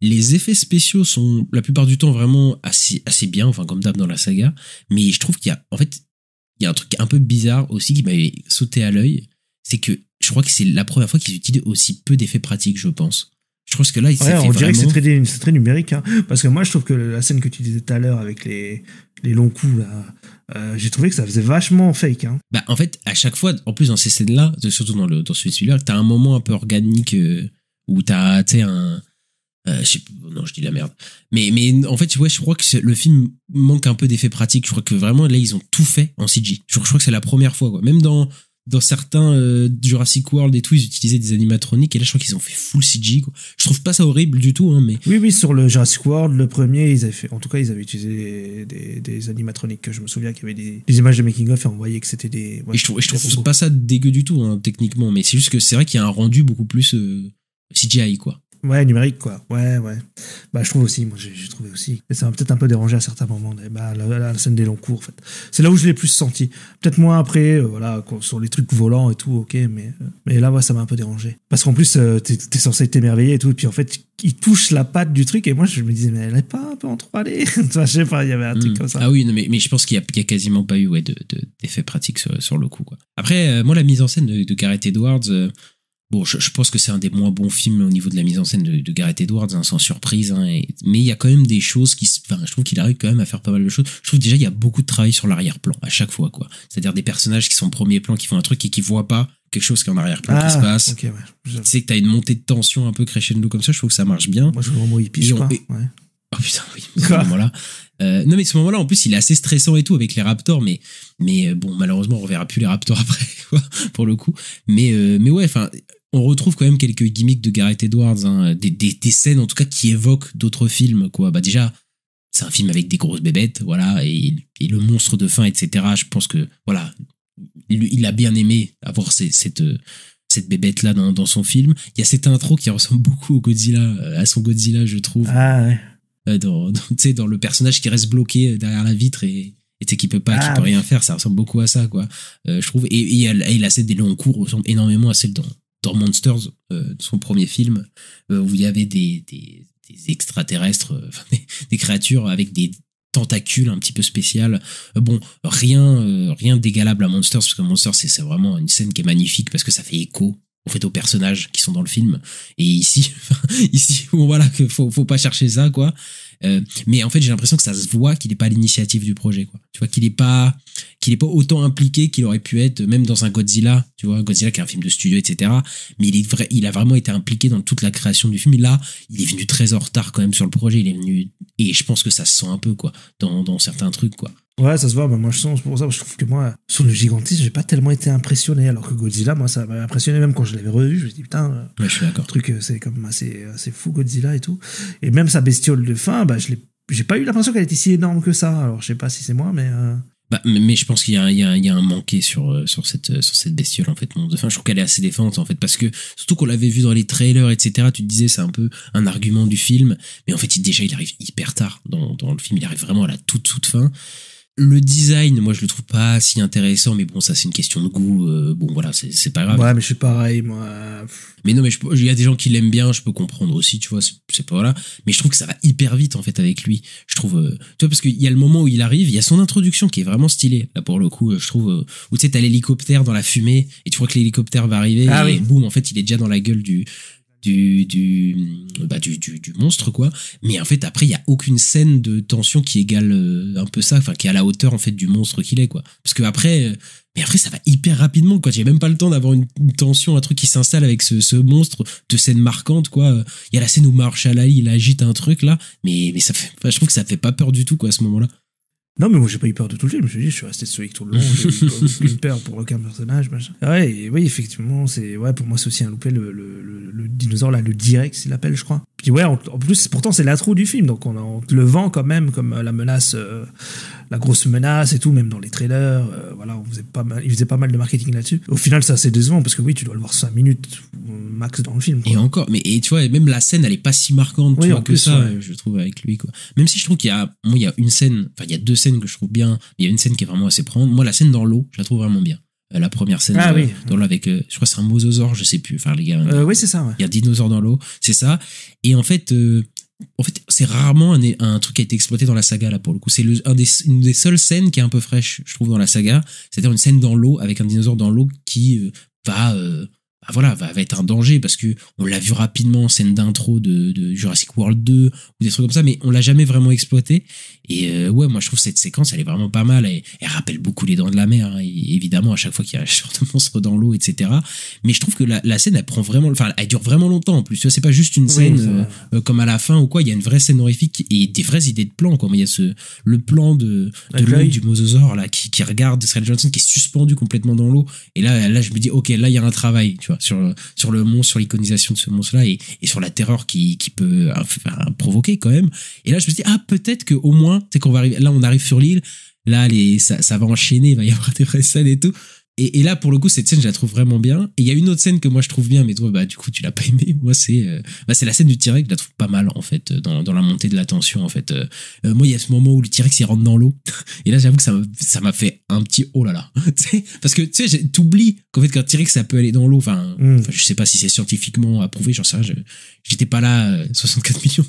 Les effets spéciaux sont la plupart du temps vraiment assez bien, enfin comme d'hab dans la saga. Mais je trouve qu'il y a un truc un peu bizarre aussi qui m'avait sauté à l'œil. C'est que je crois que c'est la première fois qu'ils utilisent aussi peu d'effets pratiques, je pense. Je pense que là, on dirait que c'est très numérique, hein. Parce que moi, je trouve que la scène que tu disais tout à l'heure avec les longs coups, là, j'ai trouvé que ça faisait vachement fake, hein. Bah, en fait, à chaque fois, en plus dans ces scènes-là, surtout dans celui-là, t'as un moment un peu organique où t'as, tu sais, non, je dis la merde. Mais en fait, ouais, je crois que le film manque un peu d'effets pratiques. Je crois que vraiment, là, ils ont tout fait en CG. Je crois que c'est la première fois, quoi. Même dans certains Jurassic World et tout, ils utilisaient des animatroniques, et là je crois qu'ils ont fait full CG, quoi. Je trouve pas ça horrible du tout, hein, mais... Oui, sur le Jurassic World, le premier, ils avaient utilisé des animatroniques, que je me souviens qu'il y avait des images de making-of et on voyait que c'était des... Ouais, et je trouve pas ça dégueu du tout, hein, techniquement, mais c'est juste que c'est vrai qu'il y a un rendu beaucoup plus CGI, quoi. Ouais, numérique, quoi. Ouais. Bah, je trouve aussi, moi, j'ai trouvé aussi. Et ça m'a peut-être un peu dérangé à certains moments. La scène des longs cours, en fait. C'est là où je l'ai plus senti. Peut-être moins après, sur les trucs volants et tout, ok, mais là, ouais, ça m'a un peu dérangé. Parce qu'en plus, t'es censé t'émerveiller et tout, et puis en fait, il touche la patte du truc, et moi, je me disais, mais elle est pas un peu en 3D? Je sais pas, il y avait un truc comme ça. Ah oui, non, mais je pense qu'il y a quasiment pas eu, d'effets pratiques sur le coup, quoi. Après, moi, la mise en scène de Gareth Edwards, bon, je pense que c'est un des moins bons films au niveau de la mise en scène de Gareth Edwards, hein, sans surprise, hein, mais il y a quand même des choses je trouve qu'il arrive quand même à faire pas mal de choses. Je trouve déjà il y a beaucoup de travail sur l'arrière-plan à chaque fois, quoi. C'est-à-dire des personnages qui sont au premier plan, qui font un truc et qui voient pas quelque chose qui est en arrière-plan qui se passe. Okay, ouais. Tu sais que t'as une montée de tension un peu crescendo comme ça, je trouve que ça marche bien. Moi je veux vraiment hippie, quoi. Ouais. Oh putain, oui, ce moment-là. Non, mais ce moment-là, en plus, il est assez stressant et tout avec les Raptors, mais bon, malheureusement, on reverra plus les Raptors après, quoi, pour le coup. Mais ouais, enfin, on retrouve quand même quelques gimmicks de Gareth Edwards, hein, des scènes, en tout cas, qui évoquent d'autres films, quoi. Bah, déjà, c'est un film avec des grosses bébêtes, voilà, et le monstre de fin, etc. Je pense que, voilà, il a bien aimé avoir cette bébête-là dans son film. Il y a cette intro qui ressemble beaucoup au Godzilla, à son Godzilla, je trouve. Ah, ouais. Dans le personnage qui reste bloqué derrière la vitre et qui peut rien faire, ça ressemble beaucoup à ça, quoi. Je trouve, et la scène des longs cours ressemble énormément à celle dans Monsters, son premier film, où il y avait des extraterrestres, des créatures avec des tentacules un petit peu spéciales. Bon, rien d'égalable à Monsters, parce que Monsters c'est vraiment une scène qui est magnifique parce que ça fait écho en fait aux personnages qui sont dans le film, et ici bon, voilà, que faut pas chercher ça, quoi. Mais en fait, j'ai l'impression que ça se voit qu'il est pas à l'initiative du projet, quoi. Tu vois, qu'il est pas autant impliqué qu'il aurait pu être, même dans un Godzilla, tu vois, Godzilla qui est un film de studio, etc. Mais il a vraiment été impliqué dans toute la création du film. Et là, il est venu très en retard quand même sur le projet. Il est venu, et je pense que ça se sent un peu, quoi, dans certains trucs, quoi. Ouais, ça se voit, moi je sens, c'est pour ça que je trouve que moi, sur le gigantisme, j'ai pas tellement été impressionné, alors que Godzilla, moi ça m'a impressionné même quand je l'avais revu, je me suis dit putain, Ouais, je suis d'accord. le truc c'est comme assez fou Godzilla et tout. Et même sa bestiole de fin, j'ai pas eu l'impression qu'elle était si énorme que ça, alors je sais pas si c'est moi, mais... Mais je pense qu'il y a un manqué sur cette bestiole, en fait. Enfin, je trouve qu'elle est assez défendante, en fait, parce que, surtout qu'on l'avait vu dans les trailers, etc., tu te disais, c'est un peu un argument du film, mais en fait, il arrive hyper tard dans le film, il arrive vraiment à la toute fin. Le design, moi, je le trouve pas si intéressant, mais bon, ça, c'est une question de goût. Bon, voilà, c'est pas grave. Ouais, mais je suis pareil, moi. Mais non, mais il y a des gens qui l'aiment bien, je peux comprendre aussi, tu vois, c'est pas voilà. Mais je trouve que ça va hyper vite, en fait, avec lui. Je trouve, tu vois, parce qu'il y a le moment où il arrive, il y a son introduction qui est vraiment stylée, là, pour le coup, je trouve, où tu sais, t'as l'hélicoptère dans la fumée, et tu vois que l'hélicoptère va arriver, et boum, en fait, il est déjà dans la gueule du monstre, quoi. Mais en fait, après, il y a aucune scène de tension qui égale un peu ça, enfin, qui est à la hauteur, en fait, du monstre qu'il est, quoi. Parce que après, ça va hyper rapidement, quoi. J'ai même pas le temps d'avoir une tension, un truc qui s'installe avec ce monstre, de scène marquante, quoi. Il y a la scène où Marshall Ali, il agite un truc, là, mais ça fait, enfin, je trouve que ça fait pas peur du tout, quoi, à ce moment-là. Non, mais moi j'ai pas eu peur de tout le film, je me suis dit, je suis resté stoïque tout le long, j'ai eu aucune peur pour aucun personnage, machin. Ouais, et oui, effectivement, pour moi c'est aussi un loupé, le dinosaure là, le T-Rex, il l'appelle, je crois. Puis ouais, en plus, pourtant c'est l'intro du film, donc on te le vend quand même comme la menace, la grosse menace et tout, même dans les trailers, voilà, il faisait pas mal de marketing là-dessus. Au final, c'est assez décevant, parce que oui, tu dois le voir 5 minutes max dans le film, quoi. Et encore, et tu vois, même la scène, elle est pas si marquante, tu vois, que ça, ouais. Je trouve, avec lui, quoi. Même si je trouve il y a une scène, enfin, il y a deux scènes que je trouve bien, il y a une scène qui est vraiment assez prenante. Moi, la scène dans l'eau, je la trouve vraiment bien. La première scène dans l'eau avec, je crois que c'est un mosasaure, je sais plus, enfin, les gars. Oui, c'est ça, ouais. Il y a un dinosaure dans l'eau, c'est ça. Et en fait, c'est rarement un truc qui a été exploité dans la saga, là, pour le coup. C'est une des seules scènes qui est un peu fraîche, je trouve, dans la saga. C'est-à-dire une scène dans l'eau avec un dinosaure dans l'eau qui va être un danger, parce que on l'a vu rapidement en scène d'intro de Jurassic World 2 ou des trucs comme ça, mais on l'a jamais vraiment exploité. Et ouais, moi je trouve cette séquence, elle est vraiment pas mal. Elle rappelle beaucoup les Dents de la Mer, hein, évidemment, à chaque fois qu'il y a un genre de monstre dans l'eau, etc. Mais je trouve que la scène, elle dure vraiment longtemps en plus. Tu vois, c'est pas juste une scène comme à la fin ou quoi. Il y a une vraie scène horrifique et des vraies idées de plan, quoi. Mais il y a le plan de l'œil du mosasaure là qui regarde Scarlett Johansson qui est suspendu complètement dans l'eau. Et là je me dis, ok, là il y a un travail, tu vois, sur le monstre, sur l'iconisation de ce monstre-là et sur la terreur qui peut provoquer quand même. Et là, je me suis dit, peut-être qu'au moins, tu sais, qu'on va arriver, là, on arrive sur l'île, là, ça va enchaîner, il va y avoir des vraies scènes et tout. Et là, pour le coup, cette scène, je la trouve vraiment bien. Et il y a une autre scène que moi, je trouve bien, mais toi, du coup, tu l'as pas aimé. Moi, c'est la scène du T-Rex, je la trouve pas mal, en fait, dans la montée de la tension, en fait. Moi, il y a ce moment où le T-Rex, il rentre dans l'eau. Et là, j'avoue que ça m'a fait un petit oh là là. Parce que, tu sais, t'oublies qu'en fait, qu'un T-Rex, ça peut aller dans l'eau. Enfin, je sais pas si c'est scientifiquement approuvé, j'en sais rien. J'étais pas là 64 millions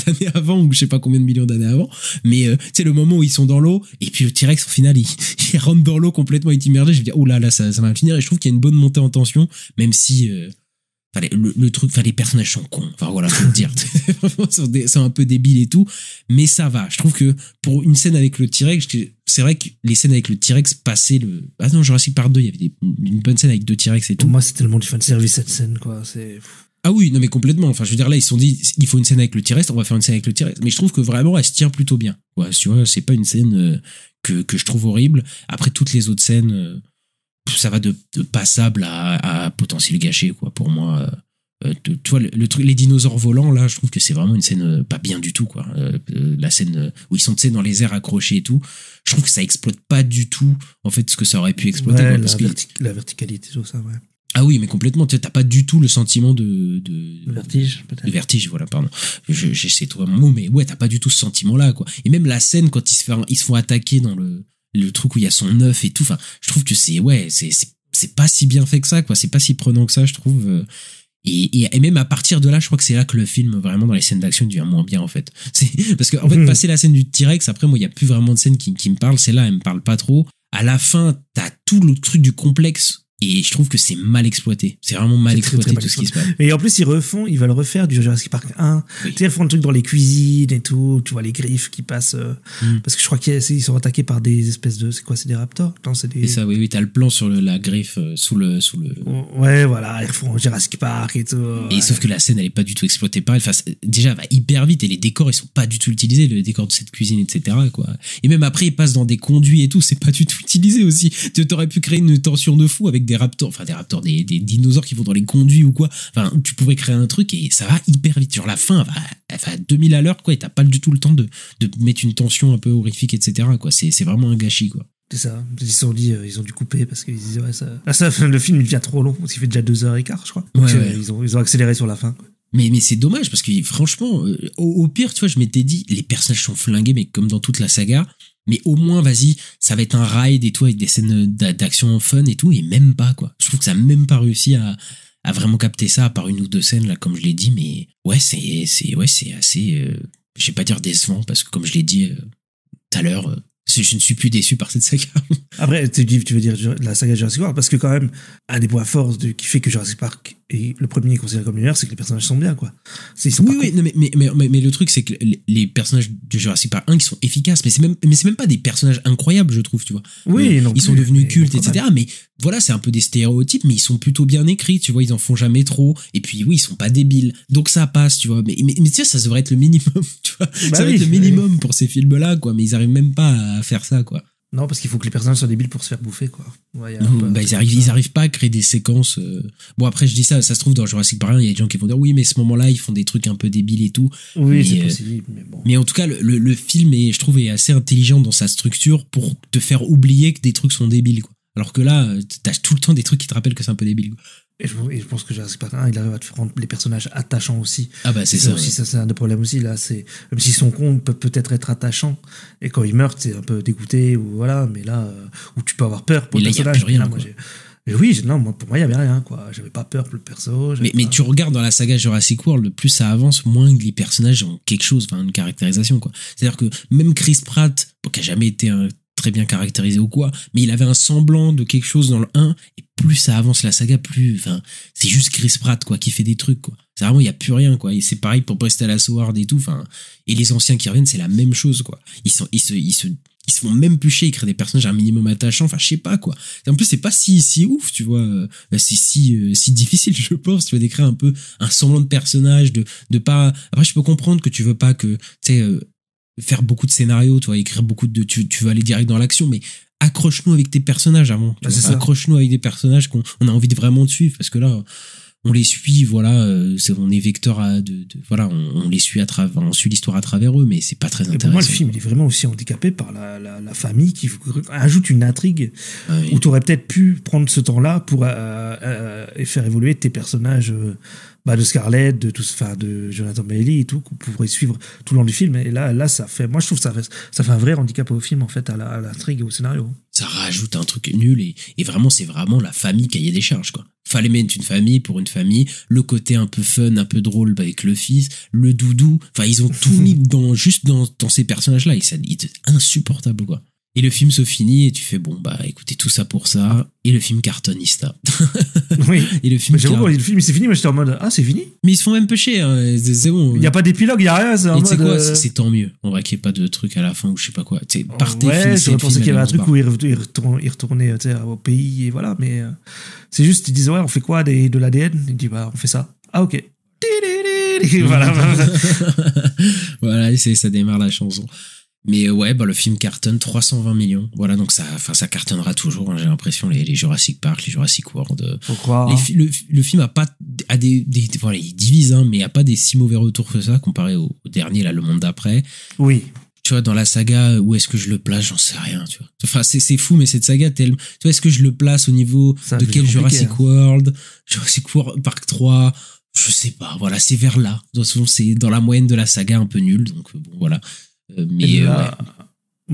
d'années avant, ou je sais pas combien de millions d'années avant. Mais, tu sais, le moment où ils sont dans l'eau, et puis le T-Rex, au final, il rentre dans l'eau complètement, il est immergé. Je me dis, oh là là, ça va finir. Et je trouve qu'il y a une bonne montée en tension, même si le truc, les personnages sont cons. Enfin voilà, faut le dire. C'est un peu débile et tout, mais ça va. Je trouve que pour une scène avec le T-Rex, c'est vrai que les scènes avec le T-Rex passaient Jurassic Park 2, il y avait une bonne scène avec deux T-Rex et tout. Pour moi, c'est tellement du fanservice cette scène, quoi. Ah oui, non mais complètement. Enfin, je veux dire, là, ils se sont dit, il faut une scène avec le T-Rex, on va faire une scène avec le T-Rex. Mais je trouve que vraiment, elle se tient plutôt bien. Ouais, tu vois, c'est pas une scène que je trouve horrible. Après, toutes les autres scènes, ça va de passable à potentiel gâché, quoi, pour moi. Tu vois, le truc, les dinosaures volants, là, je trouve que c'est vraiment une scène pas bien du tout, quoi. La scène où ils sont, tu sais, dans les airs accrochés et tout. Je trouve que ça exploite pas du tout, en fait, ce que ça aurait pu exploiter. Ouais, quoi, la verticalité, tout ça, ouais. Ah oui, mais complètement. Tu sais, t'as pas du tout le sentiment de vertige, peut-être. De vertige, voilà, pardon. J'essaie de trouver mon mot, mais ouais, t'as pas du tout ce sentiment-là, quoi. Et même la scène quand ils se font attaquer dans le truc où il y a son œuf et tout. Enfin, je trouve que c'est pas si bien fait que ça, quoi. C'est pas si prenant que ça, je trouve. Et même à partir de là, je crois que c'est là que le film, vraiment, dans les scènes d'action, devient moins bien, en fait. Parce que, en fait, passer la scène du T-Rex, après, moi, il y a plus vraiment de scène qui me parle. Celle-là, elle me parle pas trop. À la fin, t'as tout le truc du complexe. Et je trouve que c'est mal exploité. C'est vraiment mal C'est très, exploité très mal tout ce qui se passe. Et en plus, ils veulent refaire du Jurassic Park 1. Oui. Tu sais, ils font le truc dans les cuisines et tout. Tu vois les griffes qui passent. Parce que je crois qu'ils sont attaqués par des espèces de. C'est quoi? C'est des raptors? Non, c'est des. C'est ça, oui, t'as le plan sur la griffe sous le. Ouais, voilà, ils refont Jurassic Park et tout. Et sauf que la scène, elle est pas du tout exploitée pareil. Enfin, déjà, elle va hyper vite et les décors, ils sont pas du tout utilisés, le décor de cette cuisine, etc., quoi. Et même après, ils passent dans des conduits et tout, c'est pas du tout utilisé aussi. Tu t'aurais pu créer une tension de fou avec des raptors, des dinosaures qui vont dans les conduits ou quoi. Enfin, tu pourrais créer un truc et ça va hyper vite. Genre, la fin, elle va à 2000 à l'heure, quoi, et t'as pas du tout le temps de mettre une tension un peu horrifique, etc., quoi. C'est vraiment un gâchis, quoi. C'est ça. Ils se sont dit, ils ont dû couper parce qu'ils disaient, ouais, ça, le film, il devient trop long. Parce qu'il fait déjà 2h15, je crois. Donc, Ouais. Ils ont accéléré sur la fin, quoi. Mais c'est dommage parce que franchement, au pire, tu vois, je m'étais dit, les personnages sont flingués, mais comme dans toute la saga. Mais au moins, vas-y, ça va être un ride et tout, avec des scènes d'action fun et tout, et même pas, quoi. Je trouve que ça a même pas réussi à vraiment capter ça, à part une ou deux scènes, là, comme je l'ai dit, mais ouais, c'est assez, je vais pas dire décevant, parce que comme je l'ai dit tout à l'heure, je ne suis plus déçu par cette saga. Après, tu veux dire la saga Jurassic Park, parce que quand même, un des points forts qui fait que Jurassic Park est le premier considéré comme le meilleur, c'est que les personnages sont bien, quoi. Ils sont pas Oui, cons. non, mais le truc, c'est que les personnages de Jurassic Park 1 qui sont efficaces, mais c'est même pas des personnages incroyables, je trouve, tu vois. Oui, non Ils sont plus, devenus mais cultes, quand même. etc. Mais voilà, c'est un peu des stéréotypes, mais ils sont plutôt bien écrits, tu vois, ils en font jamais trop. Et puis oui, ils sont pas débiles. Donc ça passe, tu vois. Mais tu sais, ça devrait être le minimum, tu vois. Ça devrait oui, être le oui. minimum pour ces films-là, quoi. Mais ils arrivent même pas à faire ça, quoi. Non, parce qu'il faut que les personnages soient débiles pour se faire bouffer, quoi. Ouais, y a un peu- Bah, ils arrivent pas à créer des séquences. Bon, après, je dis ça se trouve dans Jurassic Park 1, il y a des gens qui vont dire oui, mais à ce moment-là, ils font des trucs un peu débiles et tout. Oui, mais, c'est possible, mais bon. Mais en tout cas, le film est, je trouve, est assez intelligent dans sa structure pour te faire oublier que des trucs sont débiles, quoi. Alors que là, t'as tout le temps des trucs qui te rappellent que c'est un peu débile, quoi. Et je pense que Jurassic Park 1, il arrive à te rendre les personnages attachants aussi. Ah bah c'est ça ça. aussi, Ouais. ça c'est un des problèmes aussi là. C'est même s'ils sont cons, ils peuvent peut-être être attachants. Et quand ils meurent, c'est un peu dégoûté ou voilà. Mais là, où tu peux avoir peur pour Mais le là, y a personnage. plus rien, Là, moi, quoi. mais oui, non, moi, pour moi, il y avait rien, quoi. J'avais pas peur pour le perso. Mais tu regardes dans la saga Jurassic World, plus ça avance, moins les personnages ont quelque chose, enfin une caractérisation, quoi. C'est-à-dire que même Chris Pratt, qui a jamais été très bien caractérisé ou quoi, mais il avait un semblant de quelque chose dans le 1, et plus ça avance la saga, plus, enfin, c'est juste Chris Pratt, quoi, qui fait des trucs, quoi. C'est vraiment, il y a plus rien, quoi. Et c'est pareil pour Bryce Howard et tout, enfin, et les anciens qui reviennent, c'est la même chose, quoi. Ils se font même plus chier, ils créent des personnages un minimum attachants, enfin, je sais pas, quoi. Et en plus, c'est pas si ouf, tu vois. C'est si difficile, je pense, tu vois, d'écrire un peu un semblant de personnage, de pas, après, je peux comprendre que tu veux pas que, tu sais, faire beaucoup de scénarios, tu vois, écrire beaucoup tu veux aller direct dans l'action, mais accroche-nous avec tes personnages avant. Ah, c'est ça. Accroche-nous avec des personnages qu'on a envie de vraiment de suivre, parce que là, on les suit, voilà, on est vecteur voilà, on les suit on suit l'histoire à travers eux, mais c'est pas très Et pour intéressant. moi, le film, il est vraiment aussi handicapé par la famille qui ajoute une intrigue Ah oui. où tu aurais peut-être pu prendre ce temps-là pour et faire évoluer tes personnages de Scarlett, de Jonathan Bailey et tout, qu'on pourrait suivre tout le long du film. Et là, ça fait, moi, je trouve que ça fait un vrai handicap au film, en fait, à l'intrigue et au scénario. Ça rajoute un truc nul et vraiment, c'est vraiment la famille cahier des charges, quoi. Fallait mettre une famille pour une famille, le côté un peu fun, un peu drôle avec le fils, le doudou, enfin, ils ont tout mis juste dans ces personnages-là et c'est insupportable, quoi. Et le film se finit et tu fais bon, bah écoutez, tout ça pour ça. Et le film cartonista. Oui. Et le film Mais j'avoue, quand le film c'est fini, moi j'étais en mode, ah, c'est fini? Mais ils se font même peu chier, hein. C'est bon. Il n'y a pas d'épilogue, il n'y a rien, c'est en Et tu sais mode. quoi, c'est tant mieux. On va qu'il n'y ait pas de truc à la fin ou je sais pas quoi. Tu sais, partez, Ouais, finissez j'aurais le pensé film, qu'il y avait un allez, on truc se où il retournait tu sais, au pays et voilà, mais c'est juste, ils disent, ouais, on fait quoi de l'ADN? Il dit, bah, on fait ça. Ah, ok. Voilà. Voilà, et ça démarre la chanson. Mais ouais, bah le film cartonne 320 millions. Voilà, donc ça cartonnera toujours, hein, j'ai l'impression, les Jurassic Park, les Jurassic World. Faut croire. Le film a pas voilà, il divise, hein, mais a pas des si mauvais retours que ça comparé au dernier, là, Le Monde d'après. Oui. Tu vois, dans la saga, où est-ce que je le place, j'en sais rien, tu vois. Enfin, c'est fou, mais cette saga, tu vois, est-ce que je le place au niveau Ça de devient quel compliqué, Jurassic World, Jurassic World Park 3, je sais pas, voilà, c'est vers là. De toute façon, c'est dans la moyenne de la saga un peu nul, donc bon, voilà. Mais Et là, ouais.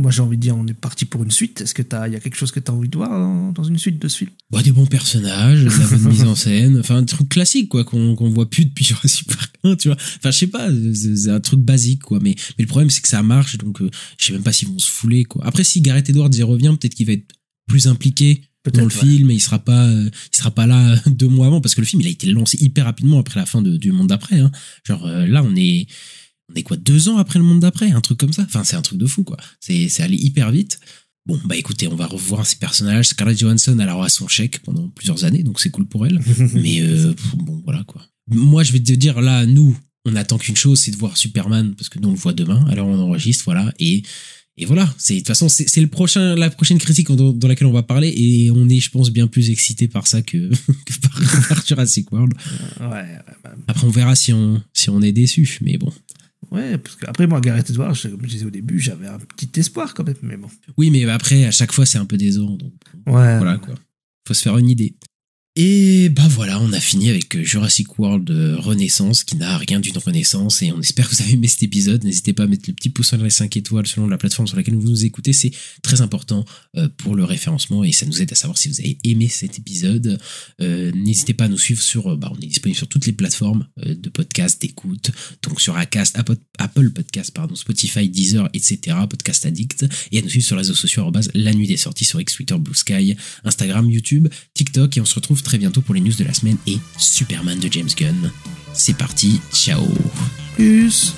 moi j'ai envie de dire, on est parti pour une suite. Est-ce que il y a quelque chose que tu as envie de voir dans une suite de ce film? Bah, des bons personnages, de la bonne mise en scène, enfin un truc classique quoi qu'on voit plus depuis Jurassic Park 1, tu vois. Enfin je sais pas, c'est un truc basique quoi, mais le problème c'est que ça marche, donc je sais même pas s'ils vont se fouler quoi. Après si Gareth Edwards y revient, peut-être qu'il va être plus impliqué dans le film, et il sera pas là 2 mois avant, parce que le film il a été lancé hyper rapidement après la fin du monde d'après, hein. Genre là on est quoi, 2 ans après le monde d'après, un truc comme ça. Enfin c'est un truc de fou quoi. C'est allé hyper vite. Bon bah écoutez, on va revoir ces personnages. Scarlett Johansson elle aura son chèque pendant plusieurs années, donc c'est cool pour elle. Mais bon voilà quoi. Moi je vais te dire là, nous on attend qu'une chose, c'est de voir Superman, parce que nous on le voit demain. Alors on enregistre, voilà, et voilà. De toute façon c'est la prochaine critique dans laquelle on va parler, et on est je pense bien plus excité par ça que par Jurassic World. Ouais. Après on verra si on est déçu, mais bon. Ouais, parce qu'après moi, Gareth Edwards, comme je disais au début, j'avais un petit espoir quand même, mais bon. Oui, mais après à chaque fois c'est un peu décevant, donc Ouais. voilà quoi. Faut se faire une idée. Et bah voilà, on a fini avec Jurassic World Renaissance, qui n'a rien d'une renaissance, et on espère que vous avez aimé cet épisode. N'hésitez pas à mettre le petit pouce dans les 5 étoiles selon la plateforme sur laquelle vous nous écoutez, c'est très important pour le référencement, et ça nous aide à savoir si vous avez aimé cet épisode. N'hésitez pas à nous suivre sur, on est disponible sur toutes les plateformes de podcast, d'écoute, donc sur Acast, Apple Podcast, Spotify, Deezer, etc., Podcast Addict, et à nous suivre sur les réseaux sociaux @la nuit des sorties sur X, Twitter, Blue Sky, Instagram, YouTube, TikTok, et on se retrouve très bientôt pour les news de la semaine et Superman de James Gunn. C'est parti, ciao. Plus.